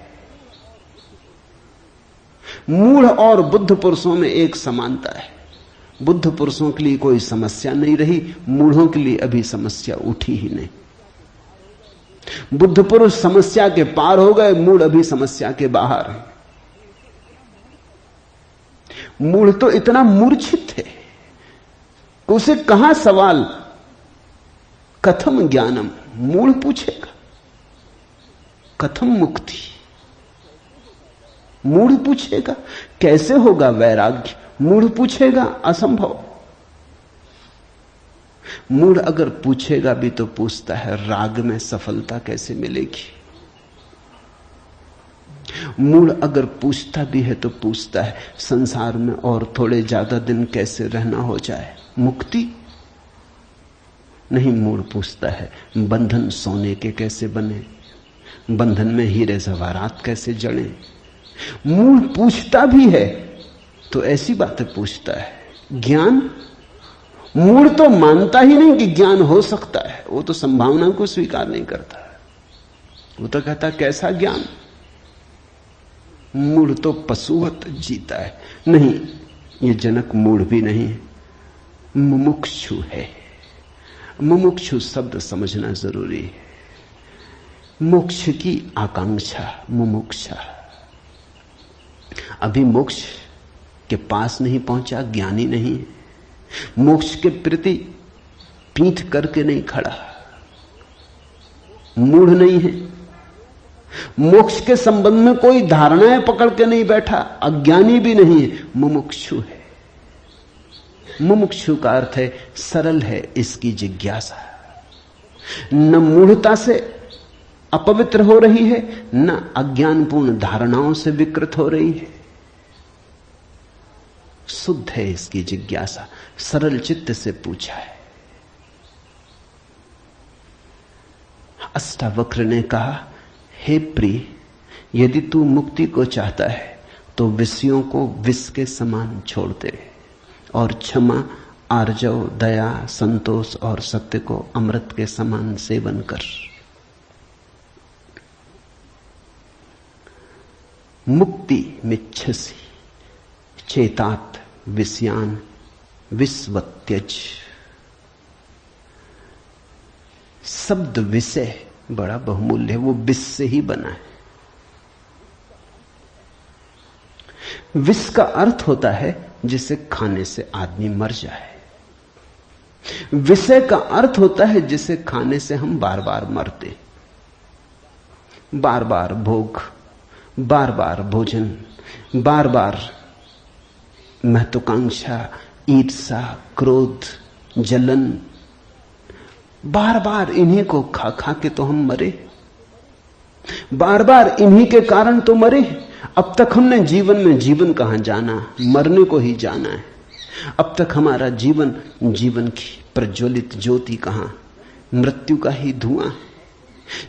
मूढ़ और बुद्ध पुरुषों में एक समानता है। बुद्ध पुरुषों के लिए कोई समस्या नहीं रही, मूढ़ों के लिए अभी समस्या उठी ही नहीं। बुद्ध पुरुष समस्या के पार हो गए, मूढ़ अभी समस्या के बाहर है। मूढ़ तो इतना मूर्छित है, उसे कहां सवाल कथम ज्ञानम, मूढ़ पूछेगा। कथम मुक्ति, मूढ़ पूछेगा। कैसे होगा वैराग्य, मूढ़ पूछेगा। असंभव। मूढ़ अगर पूछेगा भी तो पूछता है, राग में सफलता कैसे मिलेगी। मूढ़ अगर पूछता भी है तो पूछता है, संसार में और थोड़े ज्यादा दिन कैसे रहना हो जाए, मुक्ति। नहीं, मूढ़ पूछता है, बंधन सोने के कैसे बने, बंधन में हीरे जवाहरात कैसे जड़े। मूढ़ पूछता भी है तो ऐसी बातें पूछता है। ज्ञान, मूढ़ तो मानता ही नहीं कि ज्ञान हो सकता है, वो तो संभावना को स्वीकार नहीं करता। वो तो कहता कैसा ज्ञान। मूढ़ तो पशुवत जीता है। नहीं, ये जनक मूढ़ भी नहीं है, मुमुक्षु है। मुमुक्षु शब्द समझना जरूरी है। मोक्ष की आकांक्षा, मुमुक्षा। अभी मोक्ष के पास नहीं पहुंचा, ज्ञानी नहीं है। मोक्ष के प्रति पीठ करके नहीं खड़ा, मूढ़ नहीं है। मोक्ष के संबंध में कोई धारणाएं पकड़ के नहीं बैठा, अज्ञानी भी नहीं है, मुमुक्षु है। मुमुक्षु का अर्थ है सरल है इसकी जिज्ञासा। न मूढ़ता से अपवित्र हो रही है, न अज्ञानपूर्ण धारणाओं से विकृत हो रही है। शुद्ध है इसकी जिज्ञासा, सरल चित्त से पूछा है। अष्टावक्र ने कहा, हे प्रिय, यदि तू मुक्ति को चाहता है तो विषयों को विष के समान छोड़ दे और क्षमा, आर्जव, दया, संतोष और सत्य को अमृत के समान सेवन कर। मुक्ति मिच्छसि चेतात विषयान विस्वत्यज। शब्द विषय बड़ा बहुमूल्य है, वो विष से ही बना है। विष का अर्थ होता है जिसे खाने से आदमी मर जाए। विषय का अर्थ होता है जिसे खाने से हम बार बार मरते, बार बार भोग, बार बार भोजन, बार बार महत्वाकांक्षा, ईर्ष्या, क्रोध, जलन, बार बार इन्हीं को खा खा के तो हम मरे, बार बार इन्हीं के कारण तो मरे। अब तक हमने जीवन में जीवन कहां जाना, मरने को ही जाना है। अब तक हमारा जीवन, जीवन की प्रज्वलित ज्योति कहां, मृत्यु का ही धुआं है।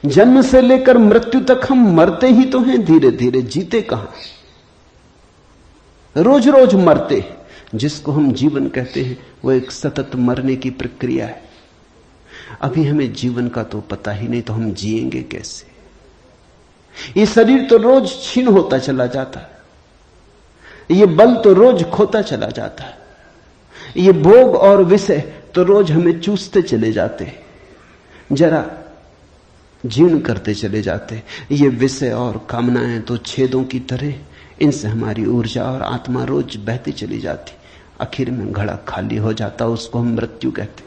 जन्म से लेकर मृत्यु तक हम मरते ही तो हैं, धीरे धीरे, जीते कहां, रोज रोज मरते। जिसको हम जीवन कहते हैं वो एक सतत मरने की प्रक्रिया है। अभी हमें जीवन का तो पता ही नहीं, तो हम जिएंगे कैसे? ये शरीर तो रोज क्षीण होता चला जाता है, ये बल तो रोज खोता चला जाता है, ये भोग और विषय तो रोज हमें चूसते चले जाते, जरा जीर्ण करते चले जाते। ये विषय और कामनाएं तो छेदों की तरह, इनसे हमारी ऊर्जा और आत्मा रोज बहती चली जाती, आखिर में घड़ा खाली हो जाता, उसको हम मृत्यु कहते।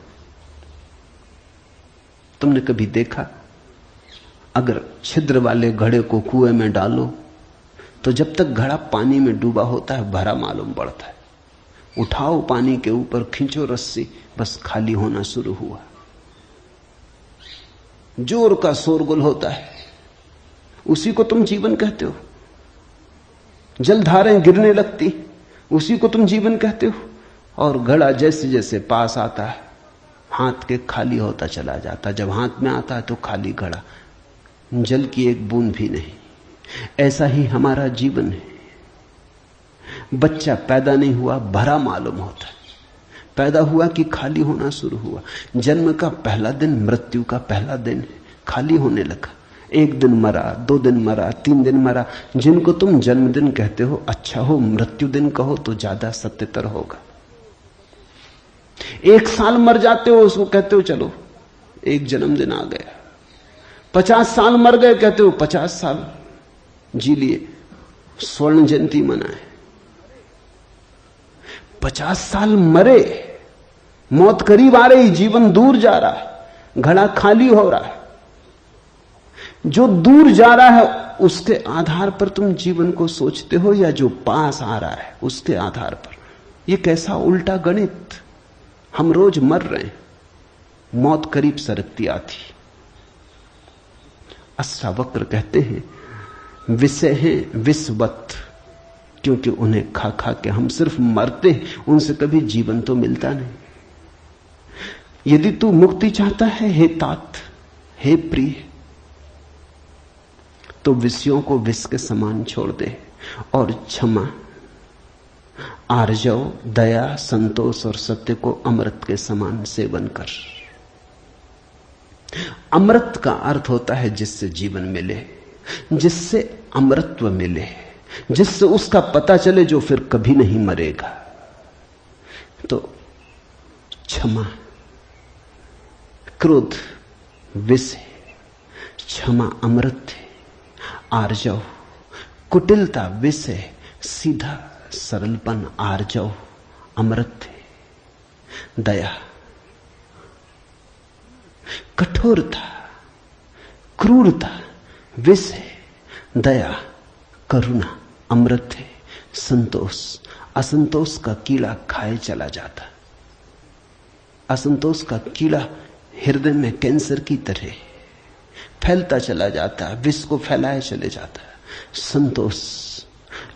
तुमने कभी देखा, अगर छिद्र वाले घड़े को कुएं में डालो तो जब तक घड़ा पानी में डूबा होता है भरा मालूम पड़ता है। उठाओ पानी के ऊपर, खींचो रस्सी, बस खाली होना शुरू हुआ। जोर का शोरगुल होता है, उसी को तुम जीवन कहते हो। जलधारें गिरने लगती, उसी को तुम जीवन कहते हो। और घड़ा जैसे जैसे पास आता है, हाथ के खाली होता चला जाता। जब हाथ में आता है तो खाली घड़ा, जल की एक बूंद भी नहीं। ऐसा ही हमारा जीवन है। बच्चा पैदा नहीं हुआ, भरा मालूम होता है। पैदा हुआ कि खाली होना शुरू हुआ। जन्म का पहला दिन मृत्यु का पहला दिन है, खाली होने लगा। एक दिन मरा, 2 दिन मरा, 3 दिन मरा। जिनको तुम जन्मदिन कहते हो, अच्छा हो मृत्यु दिन कहो तो ज्यादा सत्यतर होगा। 1 साल मर जाते हो, उसको कहते हो चलो एक जन्मदिन आ गया। 50 साल मर गए, कहते हो 50 साल जी लिए, स्वर्ण जयंती मनाए। 50 साल मरे, मौत करीब आ रही, जीवन दूर जा रहा है, घड़ा खाली हो रहा है। जो दूर जा रहा है उसके आधार पर तुम जीवन को सोचते हो, या जो पास आ रहा है उसके आधार पर? यह कैसा उल्टा गणित। हम रोज मर रहे हैं, मौत करीब सरकती आती। अष्टावक्र कहते हैं विषय हैं विषवत, क्योंकि उन्हें खा खा के हम सिर्फ मरते, उनसे कभी जीवन तो मिलता नहीं। यदि तू मुक्ति चाहता है हे तात, हे प्रिय, तो विषयों को विष के समान छोड़ दे और क्षमा, आर्जव, दया, संतोष और सत्य को अमृत के समान सेवन कर। अमृत का अर्थ होता है जिससे जीवन मिले, जिससे अमृतत्व मिले, जिससे उसका पता चले जो फिर कभी नहीं मरेगा। तो क्षमा, क्रोध विष है, क्षमा अमृत है। आर्जव, कुटिलता विष है, सीधा सरलपन आर्जव अमृत है। दया, कठोरता, क्रूरता विष है, दया, करुणा अमृत है। संतोष, असंतोष का कीड़ा खाए चला जाता। असंतोष का कीड़ा हृदय में कैंसर की तरह फैलता चला जाता है, विष को फैलाए चले जाता है। संतोष,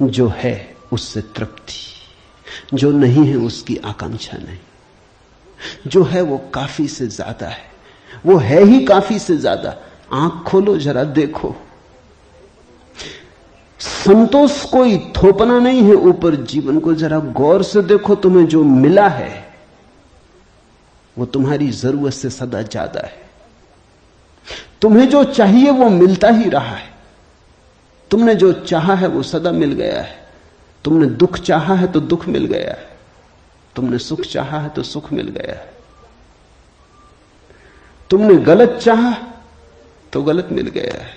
जो है उससे तृप्ति, जो नहीं है उसकी आकांक्षा नहीं, जो है वो काफी से ज्यादा है, वो है ही काफी से ज्यादा। आंख खोलो जरा देखो, संतोष कोई थोपना नहीं है ऊपर जीवन को। जरा गौर से देखो, तुम्हें जो मिला है वो तुम्हारी जरूरत से सदा ज्यादा है। तुम्हें जो चाहिए वो मिलता ही रहा है। तुमने जो चाहा है वो सदा मिल गया है। तुमने दुख चाहा है तो दुख मिल गया है, तुमने सुख चाहा है तो सुख मिल गया है। तुमने गलत चाहा तो गलत मिल गया है।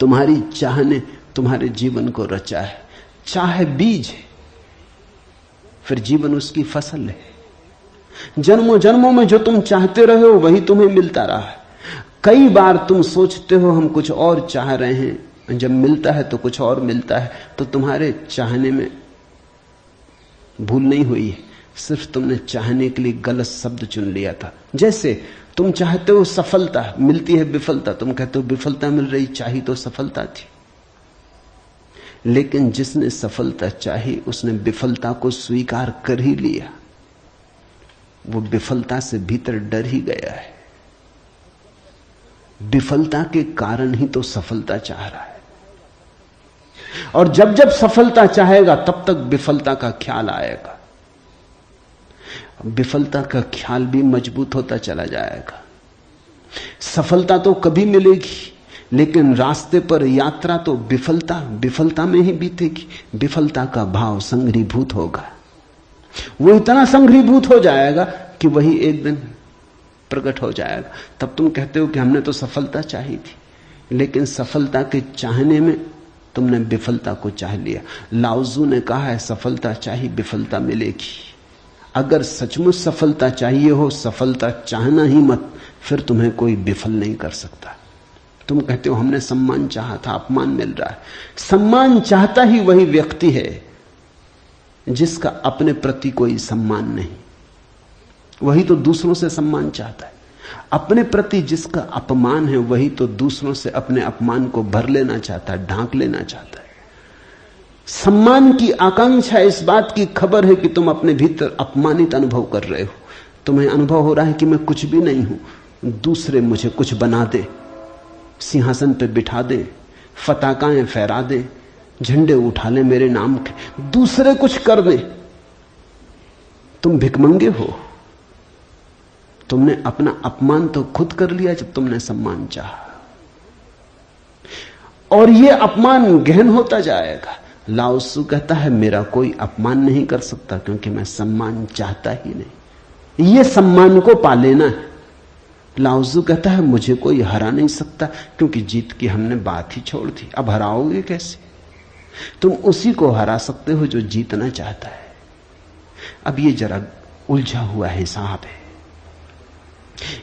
तुम्हारी चाह ने तुम्हारे जीवन को रचा है। चाह बीज है, फिर जीवन उसकी फसल है। जन्मों जन्मों में जो तुम चाहते रहे हो वही तुम्हें मिलता रहा है। कई बार तुम सोचते हो हम कुछ और चाह रहे हैं, जब मिलता है तो कुछ और मिलता है। तो तुम्हारे चाहने में भूल नहीं हुई है, सिर्फ तुमने चाहने के लिए गलत शब्द चुन लिया था। जैसे तुम चाहते हो सफलता, मिलती है विफलता, तुम कहते हो विफलता मिल रही, चाही तो सफलता थी। लेकिन जिसने सफलता चाही उसने विफलता को स्वीकार कर ही लिया। वो विफलता से भीतर डर ही गया है। विफलता के कारण ही तो सफलता चाह रहा है। और जब जब सफलता चाहेगा तब तक विफलता का ख्याल आएगा। विफलता का ख्याल भी मजबूत होता चला जाएगा। सफलता तो कभी मिलेगी, लेकिन रास्ते पर यात्रा तो विफलता में ही बीतेगी। विफलता का भाव संघरीभूत होगा। वो इतना संघरीभूत हो जाएगा कि वही एक दिन प्रकट हो जाएगा। तब तुम कहते हो कि हमने तो सफलता चाही थी, लेकिन सफलता के चाहने में तुमने विफलता को चाह लिया। लाओजू ने कहा है सफलता चाहिए विफलता मिलेगी। अगर सचमुच सफलता चाहिए हो, सफलता चाहना ही मत, फिर तुम्हें कोई विफल नहीं कर सकता। तुम कहते हो हमने सम्मान चाहा था, अपमान मिल रहा है। सम्मान चाहता ही वही व्यक्ति है जिसका अपने प्रति कोई सम्मान नहीं। वही तो दूसरों से सम्मान चाहता है। अपने प्रति जिसका अपमान है वही तो दूसरों से अपने अपमान को भर लेना चाहता है, ढांक लेना चाहता है। सम्मान की आकांक्षा इस बात की खबर है कि तुम अपने भीतर अपमानित अनुभव कर रहे हो। तुम्हें अनुभव हो रहा है कि मैं कुछ भी नहीं हूं, दूसरे मुझे कुछ बना दे, सिंहासन पे बिठा दे, फताकाएं फहरा दे, झंडे उठा ले मेरे नाम के, दूसरे कुछ कर दे। तुम भिखमंगे हो। तुमने अपना अपमान तो खुद कर लिया जब तुमने सम्मान चाहा, और यह अपमान गहन होता जाएगा। लाओसू कहता है मेरा कोई अपमान नहीं कर सकता क्योंकि मैं सम्मान चाहता ही नहीं। यह सम्मान को पा लेना है। लाओजू कहता है मुझे कोई हरा नहीं सकता क्योंकि जीत की हमने बात ही छोड़ दी। अब हराओगे कैसे? तुम उसी को हरा सकते हो जो जीतना चाहता है। अब ये जरा उलझा हुआ हिसाब है।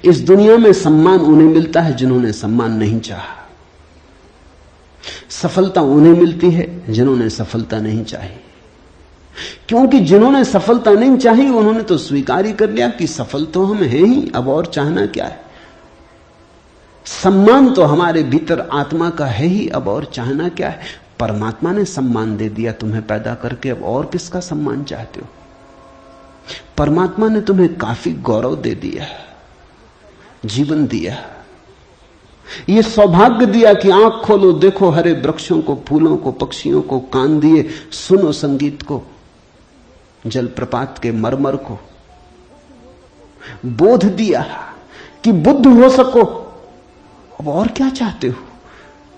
इस दुनिया में सम्मान उन्हें मिलता है जिन्होंने सम्मान नहीं चाहा। सफलता उन्हें मिलती है जिन्होंने सफलता नहीं चाही। क्योंकि जिन्होंने सफलता नहीं चाही उन्होंने तो स्वीकार ही कर लिया कि सफल तो हम हैं ही, अब और चाहना क्या है। सम्मान तो हमारे भीतर आत्मा का है ही, अब और चाहना क्या है। परमात्मा ने सम्मान दे दिया तुम्हें पैदा करके, अब और किसका सम्मान चाहते हो। परमात्मा ने तुम्हें काफी गौरव दे दिया, जीवन दिया, यह सौभाग्य दिया कि आंख खोलो देखो हरे वृक्षों को, फूलों को, पक्षियों को, कान दिए सुनो संगीत को, जलप्रपात के मरमर को, बोध दिया कि बुद्ध हो सको। अब और क्या चाहते हो।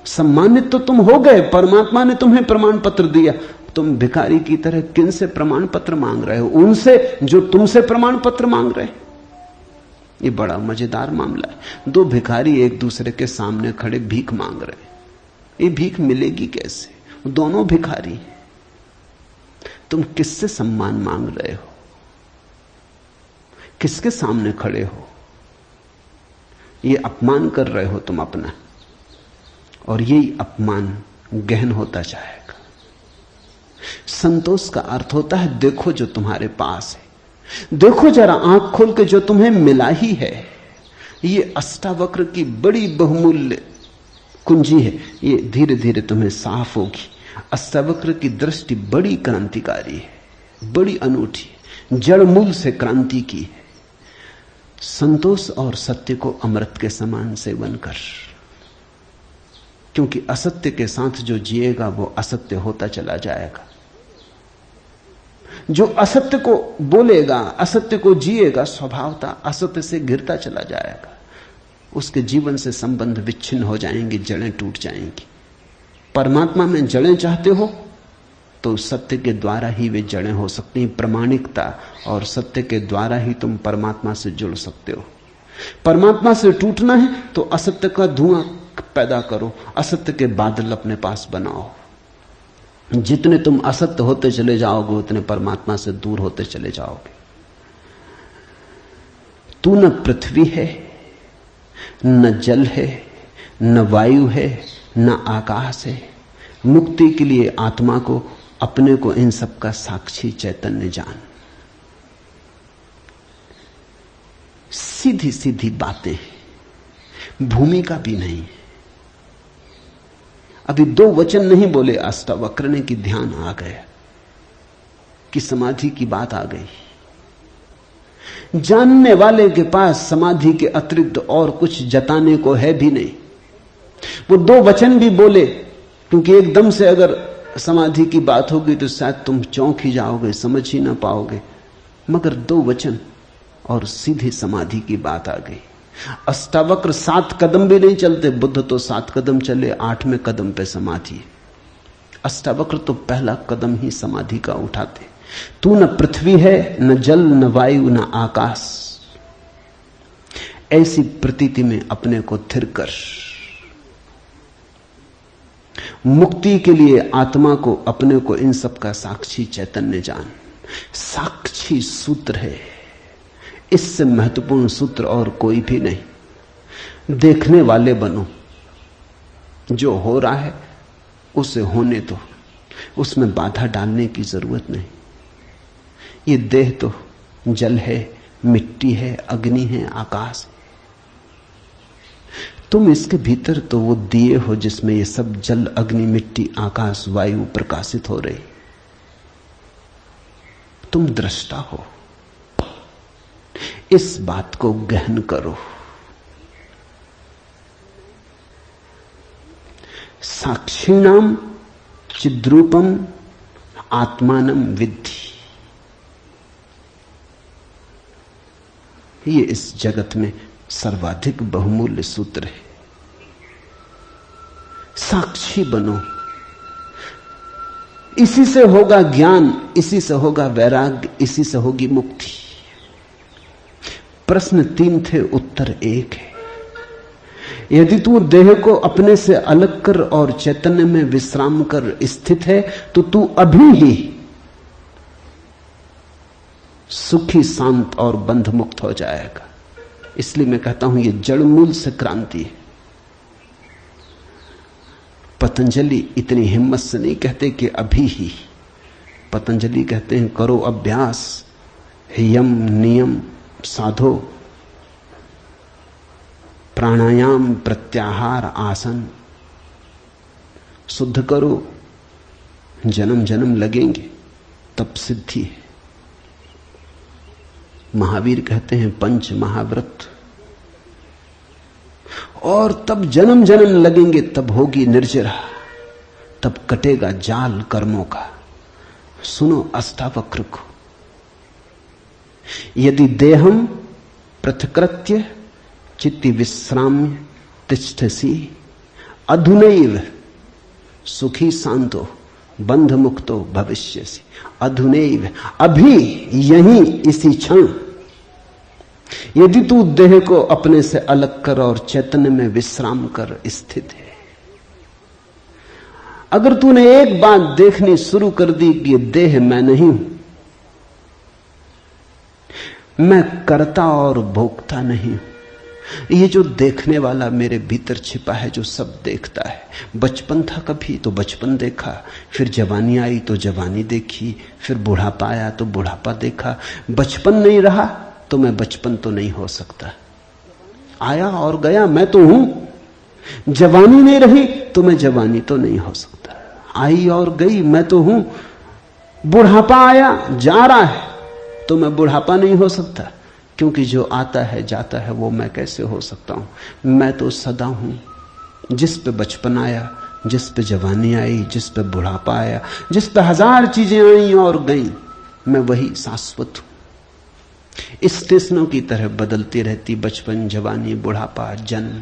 सम्मानित तो तुम हो गए, परमात्मा ने तुम्हें प्रमाण पत्र दिया। तुम भिखारी की तरह किन से प्रमाण पत्र मांग रहे हो? उनसे जो तुमसे प्रमाण पत्र मांग रहे। ये बड़ा मजेदार मामला है। दो भिखारी एक दूसरे के सामने खड़े भीख मांग रहे। ये भीख मिलेगी कैसे? दोनों भिखारी हैं। तुम किससे सम्मान मांग रहे हो? किसके सामने खड़े हो? ये अपमान कर रहे हो तुम अपना, और यही अपमान गहन होता जाएगा। संतोष का अर्थ होता है देखो जो तुम्हारे पास है, देखो जरा आंख खोल के जो तुम्हें मिला ही है। ये अष्टावक्र की बड़ी बहुमूल्य कुंजी है, ये धीरे धीरे तुम्हें साफ होगी। अष्टावक्र की दृष्टि बड़ी क्रांतिकारी है, बड़ी अनूठी, जड़ मूल से क्रांति की है। संतोष और सत्य को अमृत के समान सेवन कर, क्योंकि असत्य के साथ जो जिएगा वो असत्य होता चला जाएगा। जो असत्य को बोलेगा, असत्य को जिएगा, स्वभावतः असत्य से घिरता चला जाएगा। उसके जीवन से संबंध विच्छिन्न हो जाएंगे, जड़ें टूट जाएंगी। परमात्मा में जड़ें चाहते हो तो सत्य के द्वारा ही वे जड़ें हो सकती हैं। प्रामाणिकता और सत्य के द्वारा ही तुम परमात्मा से जुड़ सकते हो। परमात्मा से टूटना है तो असत्य का धुआं पैदा करो, असत्य के बादल अपने पास बनाओ। जितने तुम असत्य होते चले जाओगे उतने परमात्मा से दूर होते चले जाओगे। तू न पृथ्वी है, न जल है, न वायु है, न आकाश है। मुक्ति के लिए आत्मा को, अपने को, इन सब का साक्षी चैतन्य जान। सीधी सीधी बातें, भूमिका भी नहीं। अभी 2 वचन नहीं बोले अष्टावक्र ने कि ध्यान आ गया, कि समाधि की बात आ गई। जानने वाले के पास समाधि के अतिरिक्त और कुछ जताने को है भी नहीं। वो 2 वचन भी बोले, क्योंकि एकदम से अगर समाधि की बात होगी तो शायद तुम चौंक ही जाओगे, समझ ही ना पाओगे। मगर 2 वचन और सीधी समाधि की बात आ गई। अष्टावक्र 7 कदम भी नहीं चलते, बुद्ध तो 7 कदम चले, 8वें कदम पे समाधि। अष्टावक्र तो पहला कदम ही समाधि का उठाते। तू न पृथ्वी है, न जल, न वायु, न आकाश। ऐसी प्रतीति में अपने को थिर कर। मुक्ति के लिए आत्मा को, अपने को, इन सब का साक्षी चैतन्य जान। साक्षी सूत्र है, इससे महत्वपूर्ण सूत्र और कोई भी नहीं। देखने वाले बनो, जो हो रहा है उसे होने दो, उसमें बाधा डालने की जरूरत नहीं। ये देह तो जल है, मिट्टी है, अग्नि है, आकाश है। तुम इसके भीतर तो वो दिए हो जिसमें ये सब जल, अग्नि, मिट्टी, आकाश, वायु प्रकाशित हो रही। तुम दृष्टा हो। इस बात को गहन करो। साक्षिणाम चिद्रूपम आत्मानम विद्धि। ये इस जगत में सर्वाधिक बहुमूल्य सूत्र है। साक्षी बनो। इसी से होगा ज्ञान, इसी से होगा वैराग्य, इसी से होगी मुक्ति। प्रश्न 3 थे, उत्तर 1 है। यदि तू देह को अपने से अलग कर और चैतन्य में विश्राम कर स्थित है, तो तू अभी ही सुखी, शांत और बंध मुक्त हो जाएगा। इसलिए मैं कहता हूं, यह जड़ मूल से क्रांति है। पतंजलि इतनी हिम्मत से नहीं कहते कि अभी ही। पतंजलि कहते हैं करो अभ्यास, यम नियम साधो, प्राणायाम, प्रत्याहार, आसन शुद्ध करो। जन्म जन्म लगेंगे तब सिद्धि है। महावीर कहते हैं 5 महाव्रत, और तब जन्म जन्म लगेंगे, तब होगी निर्जरा, तब कटेगा जाल कर्मों का। सुनो अष्टावक्र को। यदि देहम पृथकृत्य चित्ति विश्राम्य तिष्ठसि अधुनैव सुखी शांतो बंध मुक्तो भविष्यसि। अधुनैव, अभी, यहीं, इसी क्षण। यदि तू देह को अपने से अलग कर और चैतन्य में विश्राम कर स्थित है। अगर तूने एक बात देखनी शुरू कर दी कि ये देह मैं नहीं हूं, मैं करता और भोगता नहीं हूं, ये जो देखने वाला मेरे भीतर छिपा है, जो सब देखता है। बचपन था कभी तो बचपन देखा, फिर जवानी आई तो जवानी देखी, फिर बुढ़ापा आया तो बुढ़ापा देखा। बचपन नहीं रहा तो मैं बचपन तो नहीं हो सकता। आया और गया, मैं तो हूं। जवानी नहीं रही तो मैं जवानी तो नहीं हो सकता। आई और गई, मैं तो हूं। बुढ़ापा आया, जा रहा है, तो मैं बुढ़ापा नहीं हो सकता, क्योंकि जो आता है जाता है वो मैं कैसे हो सकता हूं। मैं तो सदा हूं। जिस पे बचपन आया, जिस पे जवानी आई, जिस पे बुढ़ापा आया, जिस पे 1000 चीजें आई और गई, मैं वही शाश्वत हूं। स्टेशनों की तरह बदलती रहती बचपन, जवानी, बुढ़ापा, जन्म,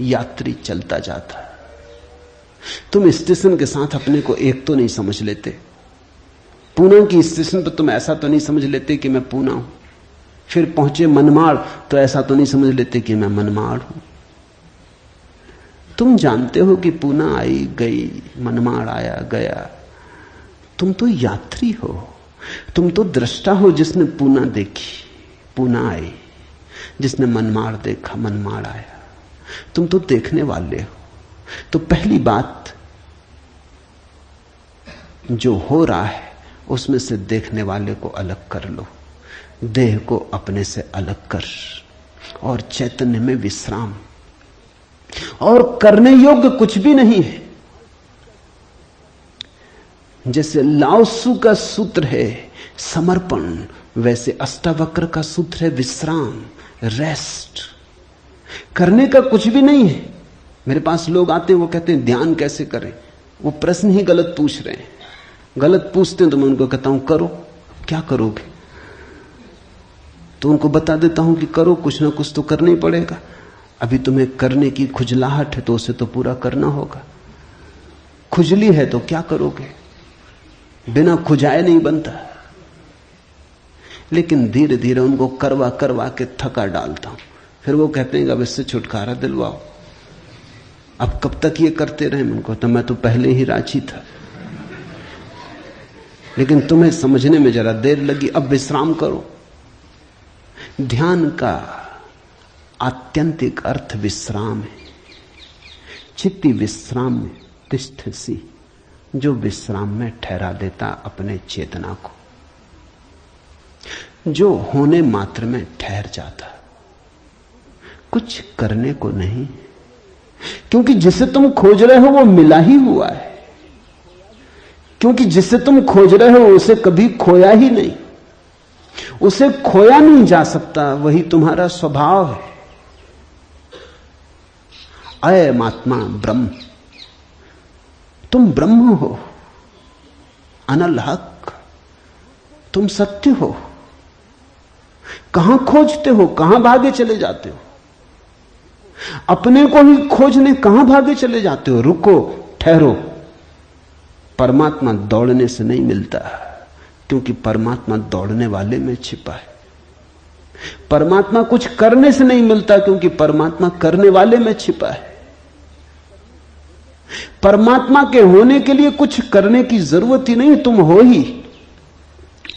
यात्री चलता जाता। तुम स्टेशन के साथ अपने को एक तो नहीं समझ लेते। पूना की स्टेशन पर तुम ऐसा तो नहीं समझ लेते कि मैं पूना हूं। फिर पहुंचे मनमाड़ तो ऐसा तो नहीं समझ लेते कि मैं मनमाड़ हूं। तुम जानते हो कि पूना आई गई, मनमाड़ आया गया। तुम तो यात्री हो, तुम तो दृष्टा हो जिसने पूना देखी, पूना आई। जिसने मनमाड़ देखा मनमाड़ आया। तुम तो देखने वाले हो। तो पहली बात, जो हो रहा है उसमें से देखने वाले को अलग कर लो, देह को अपने से अलग कर, और चैतन्य में विश्राम। और करने योग्य कुछ भी नहीं है। जैसे लाओत्सु का सूत्र है समर्पण, वैसे अष्टावक्र का सूत्र है विश्राम, रेस्ट। करने का कुछ भी नहीं है। मेरे पास लोग आते हैं, वो कहते हैं ध्यान कैसे करें। वो प्रश्न ही गलत पूछ रहे हैं। गलत पूछते हैं तो मैं उनको कहता हूं करो। क्या करोगे? तो उनको बता देता हूं कि करो, कुछ ना कुछ तो करना ही पड़ेगा। अभी तुम्हें करने की खुजलाहट है तो उसे तो पूरा करना होगा। खुजली है तो क्या करोगे? बिना खुजाए नहीं बनता। लेकिन धीरे धीरे उनको करवा करवा के थका डालता हूं। फिर वो कहते हैं अब इससे छुटकारा दिलवाओ। अब कब तक ये करते रहे? उनको तो मैं तो पहले ही राजी था, लेकिन तुम्हें समझने में जरा देर लगी। अब विश्राम करो। ध्यान का आत्यंतिक अर्थ विश्राम है। चित्ती विश्राम में तिष्ठसि, जो विश्राम में ठहरा देता अपने चेतना को, जो होने मात्र में ठहर जाता, कुछ करने को नहीं। क्योंकि जिसे तुम खोज रहे हो वो मिला ही हुआ है। क्योंकि जिसे तुम खोज रहे हो उसे कभी खोया ही नहीं। उसे खोया नहीं जा सकता, वही तुम्हारा स्वभाव है। अयम आत्मा ब्रह्म, तुम ब्रह्म हो, अनल हक, तुम सत्य हो। कहां खोजते हो? कहां भागे चले जाते हो? अपने को ही खोजने कहां भागे चले जाते हो? रुको, ठहरो। परमात्मा दौड़ने से नहीं मिलता, क्योंकि परमात्मा दौड़ने वाले में छिपा है। परमात्मा कुछ करने से नहीं मिलता, क्योंकि परमात्मा करने वाले में छिपा है। परमात्मा के होने के लिए कुछ करने की जरूरत ही नहीं, तुम हो ही।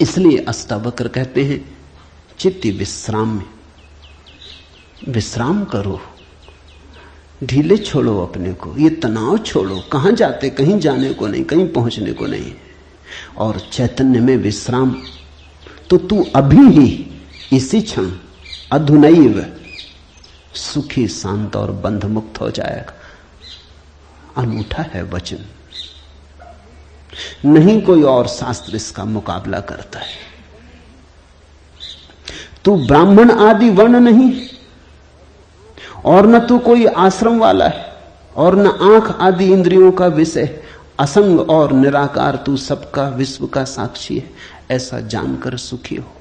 इसलिए अष्टावक्र कहते हैं चित्ती विश्राम में विश्राम करो, ढीले छोड़ो अपने को, ये तनाव छोड़ो। कहां जाते? कहीं जाने को नहीं, कहीं पहुंचने को नहीं। और चैतन्य में विश्राम, तो तू अभी ही इसी क्षण अधुनैव सुखी शांत और बंध मुक्त हो जाएगा। अनूठा है वचन, नहीं कोई और शास्त्र इसका मुकाबला करता है। तू ब्राह्मण आदि वर्ण नहीं, और न तू कोई आश्रम वाला है, और न आंख आदि इंद्रियों का विषय। असंग और निराकार तू सबका विश्व का साक्षी है, ऐसा जानकर सुखी हो।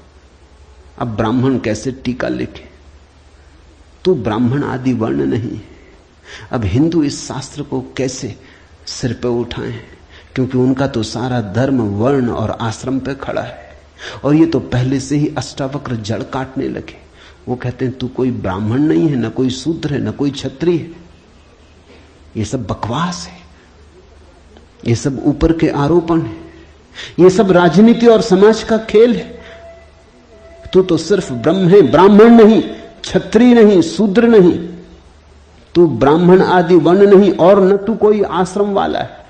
अब ब्राह्मण कैसे टीका लिखे? तू ब्राह्मण आदि वर्ण नहीं। अब हिंदू इस शास्त्र को कैसे सिर पे उठाएं? क्योंकि उनका तो सारा धर्म वर्ण और आश्रम पे खड़ा है, और ये तो पहले से ही अष्टावक्र जड़ काटने लगे। वो कहते हैं तू कोई ब्राह्मण नहीं है, न कोई शूद्र है, न कोई क्षत्रिय है। ये सब बकवास है, ये सब ऊपर के आरोपण है, ये सब राजनीति और समाज का खेल है। तू तो सिर्फ ब्रह्म है, ब्राह्मण नहीं, क्षत्रिय नहीं, शूद्र नहीं। तू ब्राह्मण आदि वर्ण नहीं, और न तू कोई आश्रम वाला है,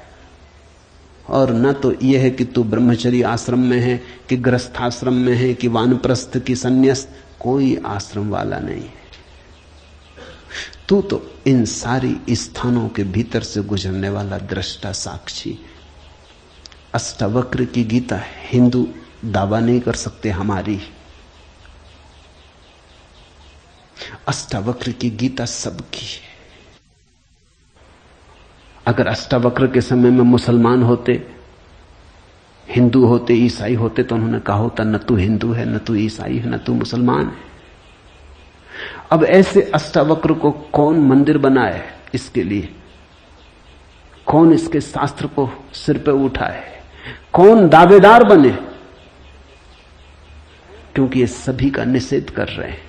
और न तो यह है कि तू ब्रह्मचर्य आश्रम में है, कि गृहस्थाश्रम में है, कि वानप्रस्थ की संन्यास। कोई आश्रम वाला नहीं है। तू तो इन सारी स्थानों के भीतर से गुजरने वाला दृष्टा साक्षी। अष्टावक्र की गीता है, हिंदू दावा नहीं कर सकते हमारी। अष्टावक्र की गीता सबकी है। अगर अष्टावक्र के समय में मुसलमान होते, हिंदू होते, ईसाई होते, तो उन्होंने कहा होता न तू हिंदू है, न तू ईसाई है, न तू मुसलमान है। अब ऐसे अष्टावक्र को कौन मंदिर बनाए? इसके लिए कौन इसके शास्त्र को सिर पे उठाए? कौन दावेदार बने? क्योंकि ये सभी का निषेध कर रहे हैं।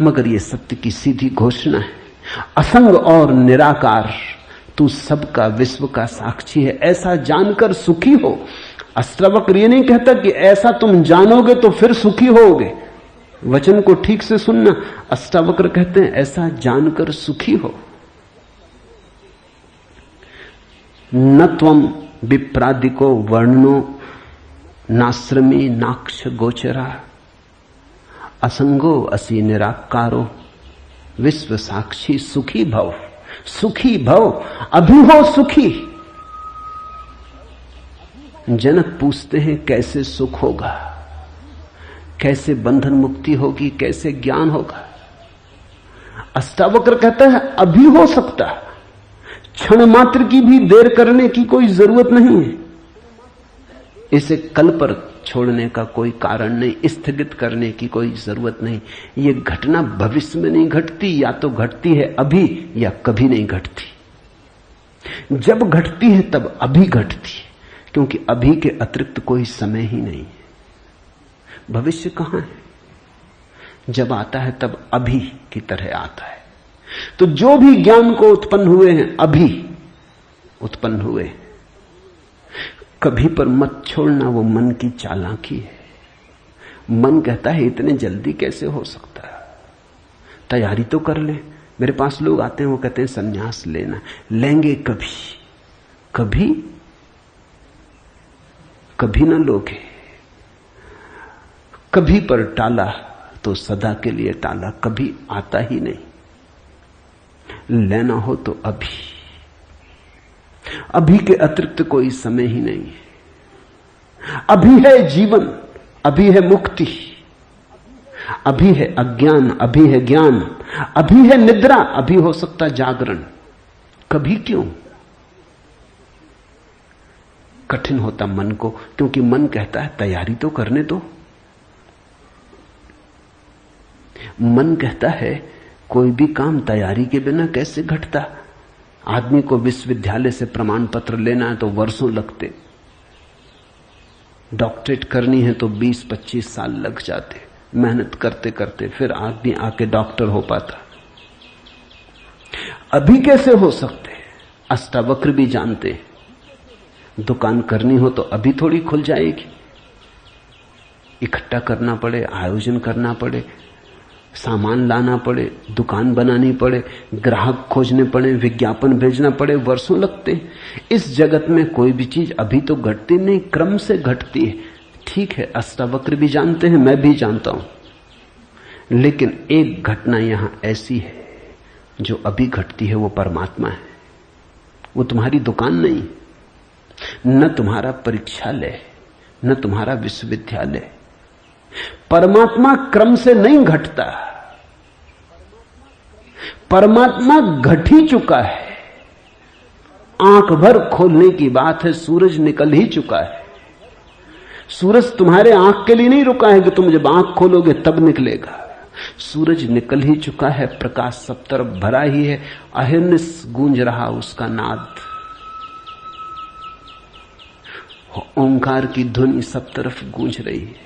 मगर ये सत्य की सीधी घोषणा है, असंग और निराकार तू सबका विश्व का साक्षी है, ऐसा जानकर सुखी हो। अष्टावक्र ये नहीं कहता कि ऐसा तुम जानोगे तो फिर सुखी होगे। वचन को ठीक से सुनना। अष्टावक्र कहते हैं ऐसा जानकर सुखी हो। न त्वम विप्रादिको वर्णनो नाश्रमी नाक्ष गोचरा असंगो असि निराकारो विश्व साक्षी सुखी भव। सुखी भव, अभी हो सुखी। जनक पूछते हैं कैसे सुख होगा, कैसे बंधन मुक्ति होगी, कैसे ज्ञान होगा। अष्टावक्र कहता है अभी हो सकता, क्षण मात्र की भी देर करने की कोई जरूरत नहीं है। इसे कल पर छोड़ने का कोई कारण नहीं, स्थगित करने की कोई जरूरत नहीं। ये घटना भविष्य में नहीं घटती, या तो घटती है अभी या कभी नहीं घटती। जब घटती है तब अभी घटती है, क्योंकि अभी के अतिरिक्त कोई समय ही नहीं है। भविष्य कहां है? जब आता है तब अभी की तरह आता है। तो जो भी ज्ञान को उत्पन्न हुए हैं अभी उत्पन्न हुए। कभी पर मत छोड़ना, वो मन की चालाकी है। मन कहता है इतने जल्दी कैसे हो सकता है, तैयारी तो कर ले। मेरे पास लोग आते हैं, वो कहते हैं संन्यास लेना। लेंगे कभी, कभी कभी ना लोगे। कभी पर टाला तो सदा के लिए टाला, कभी आता ही नहीं। लेना हो तो अभी, अभी के अतिरिक्त कोई समय ही नहीं है। अभी है जीवन, अभी है मुक्ति, अभी है अज्ञान, अभी है ज्ञान, अभी है निद्रा, अभी हो सकता जागरण। कभी क्यों? कठिन होता मन को, क्योंकि मन कहता है तैयारी तो करने दो। मन कहता है कोई भी काम तैयारी के बिना कैसे घटता। आदमी को विश्वविद्यालय से प्रमाण पत्र लेना है तो वर्षों लगते, डॉक्टरेट करनी है तो 20-25 साल लग जाते, मेहनत करते करते फिर आदमी आके डॉक्टर हो पाता। अभी कैसे हो सकते? अष्टावक्र भी जानते, दुकान करनी हो तो अभी थोड़ी खुल जाएगी। इकट्ठा करना पड़े, आयोजन करना पड़े, सामान लाना पड़े, दुकान बनानी पड़े, ग्राहक खोजने पड़े, विज्ञापन भेजना पड़े, वर्षों लगते हैं। इस जगत में कोई भी चीज अभी तो घटती नहीं, क्रम से घटती है। ठीक है, अष्टावक्र भी जानते हैं, मैं भी जानता हूं। लेकिन एक घटना यहां ऐसी है जो अभी घटती है, वो परमात्मा है। वो तुम्हारी दुकान नहीं, न तुम्हारा परीक्षालय, न तुम्हारा विश्वविद्यालय। परमात्मा क्रम से नहीं घटता, परमात्मा घट ही चुका है। आंख भर खोलने की बात है, सूरज निकल ही चुका है। सूरज तुम्हारे आंख के लिए नहीं रुका है कि तुम जब आंख खोलोगे तब निकलेगा। सूरज निकल ही चुका है, प्रकाश सब तरफ भरा ही है, अहिर्निश गूंज रहा उसका नाद, ओंकार की ध्वनि सब तरफ गूंज रही है।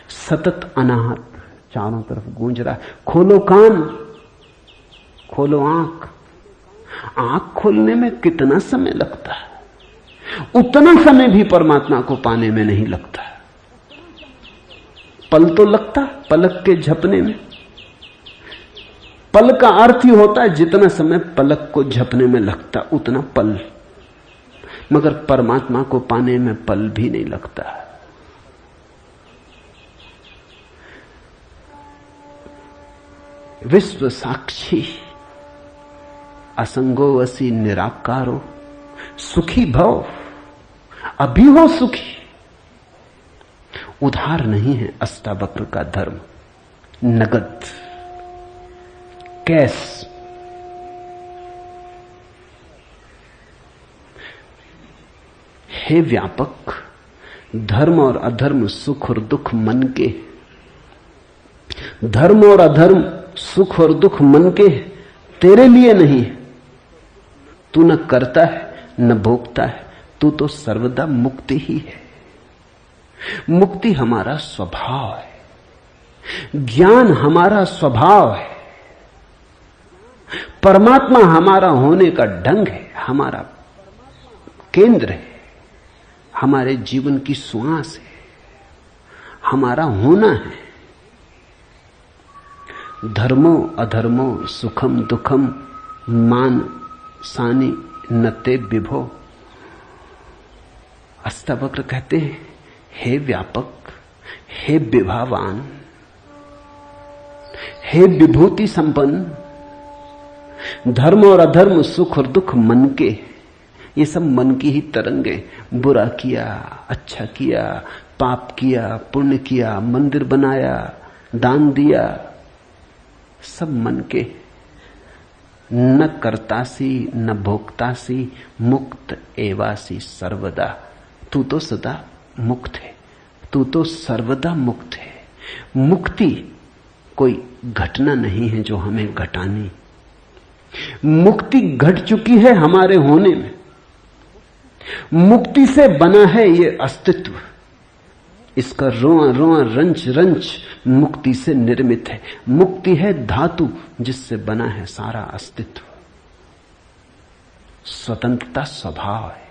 सतत अनाहत चारों तरफ गूंज रहा है। खोलो कान, खोलो आंख। आंख खोलने में कितना समय लगता है, उतना समय भी परमात्मा को पाने में नहीं लगता। पल तो लगता पलक के झपने में। पल का अर्थ ही होता है जितना समय पलक को झपने में लगता उतना पल, मगर परमात्मा को पाने में पल भी नहीं लगता। विश्व साक्षी असंगो वसी निराकारो सुखी भव। अभी हो सुखी। उधार नहीं है अष्टावक्र का धर्म, नगद, कैश। हे व्यापक, धर्म और अधर्म, सुख और दुख मन के। धर्म और अधर्म, सुख और दुख मन के, तेरे लिए नहीं। तू न करता है न भोगता है, तू तो सर्वदा मुक्ति ही है। मुक्ति हमारा स्वभाव है, ज्ञान हमारा स्वभाव है, परमात्मा हमारा होने का ढंग है, हमारा केंद्र है, हमारे जीवन की श्वास है, हमारा होना है। धर्मो अधर्मो सुखम दुखम मान सानी नते विभो। अष्टावक्र कहते हैं, हे व्यापक, हे विभावान, हे विभूति संपन्न, धर्म और अधर्म, सुख और दुख मन के, ये सब मन की ही तरंगे। बुरा किया, अच्छा किया, पाप किया, पुण्य किया, मंदिर बनाया, दान दिया, सब मन के। न कर्तासी न भोक्तासी, मुक्त एवासी सर्वदा। तू तो सदा मुक्त है, तू तो सर्वदा मुक्त है। मुक्ति कोई घटना नहीं है जो हमें घटानी, मुक्ति घट चुकी है हमारे होने में। मुक्ति से बना है ये अस्तित्व, इसका रोआ रोआ रंच रंच मुक्ति से निर्मित है। मुक्ति है धातु जिससे बना है सारा अस्तित्व। स्वतंत्रता स्वभाव है,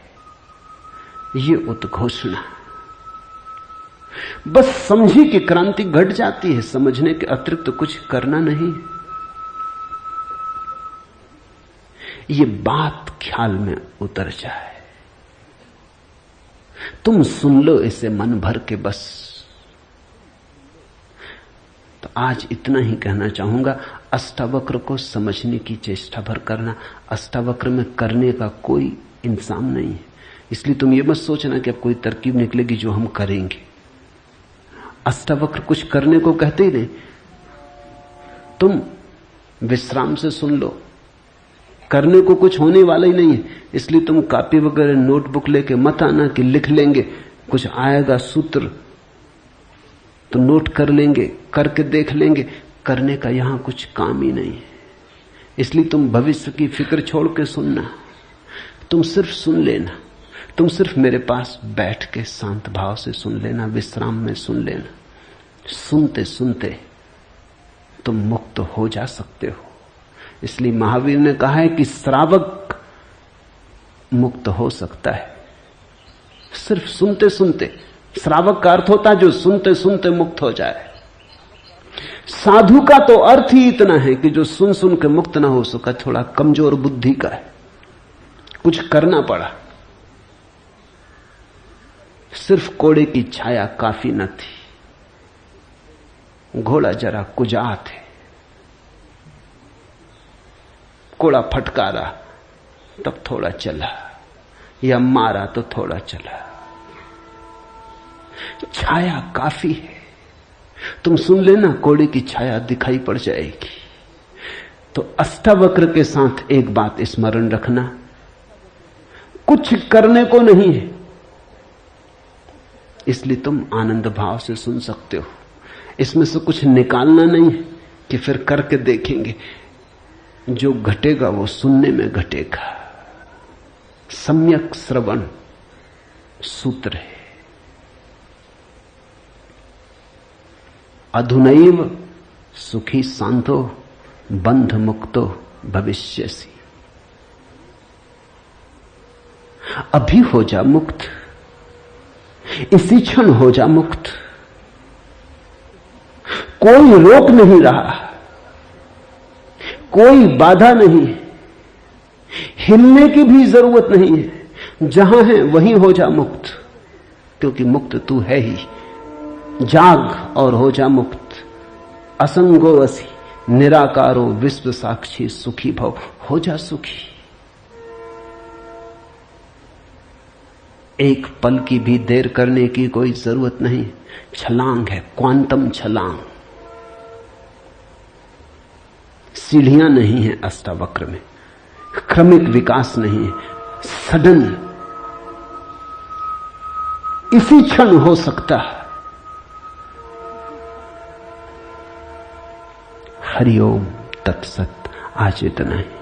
ये उद्घोषणा। बस समझी कि क्रांति घट जाती है, समझने के अतिरिक्त तो कुछ करना नहीं। ये बात ख्याल में उतर जाए, तुम सुन लो इसे मन भर के बस। तो आज इतना ही कहना चाहूंगा। अष्टावक्र को समझने की चेष्टा भर करना। अष्टावक्र में करने का कोई इंतजाम नहीं है, इसलिए तुम ये मत सोचना कि अब कोई तरकीब निकलेगी जो हम करेंगे। अष्टावक्र कुछ करने को कहते ही नहीं, तुम विश्राम से सुन लो। करने को कुछ होने वाला ही नहीं है, इसलिए तुम कॉपी वगैरह नोटबुक लेके मत आना कि लिख लेंगे, कुछ आएगा सूत्र तो नोट कर लेंगे, करके देख लेंगे। करने का यहां कुछ काम ही नहीं है, इसलिए तुम भविष्य की फिक्र छोड़ के सुनना। तुम सिर्फ सुन लेना, तुम सिर्फ मेरे पास बैठ के शांत भाव से सुन लेना, विश्राम में सुन लेना। सुनते सुनते तुम मुक्त हो जा सकते हो। इसलिए महावीर ने कहा है कि श्रावक मुक्त हो सकता है सिर्फ सुनते सुनते। श्रावक का अर्थ होता है जो सुनते सुनते मुक्त हो जाए। साधु का तो अर्थ ही इतना है कि जो सुन सुन के मुक्त ना हो सका, थोड़ा कमजोर बुद्धि का है, कुछ करना पड़ा। सिर्फ कोड़े की छाया काफी न थी, घोड़ा जरा कुजात है, कोड़ा फटकारा तब थोड़ा चला, या मारा तो थोड़ा चला। छाया काफी है, तुम सुन लेना, कोड़े की छाया दिखाई पड़ जाएगी। तो अष्टावक्र के साथ एक बात स्मरण रखना, कुछ करने को नहीं है, इसलिए तुम आनंद भाव से सुन सकते हो। इसमें से कुछ निकालना नहीं है कि फिर करके देखेंगे। जो घटेगा वो सुनने में घटेगा। सम्यक श्रवण सूत्र है। अधुनैव सुखी शांतो बंध मुक्तो भविष्यसि। अभी हो जा मुक्त, इसी क्षण हो जा मुक्त। कोई रोक नहीं रहा, कोई बाधा नहीं, हिलने की भी जरूरत नहीं है। जहां है वहीं हो जा मुक्त, क्योंकि मुक्त तू है ही। जाग और हो जा मुक्त। असंगो असि निराकारो विश्व साक्षी सुखी भव। हो जा सुखी। एक पल की भी देर करने की कोई जरूरत नहीं। छलांग है, क्वांटम छलांग। सीढ़ियां नहीं है अष्टावक्र में, क्रमिक विकास नहीं है, सडन इसी क्षण हो सकता है। हरिओम तत्सत। आज इतना ही।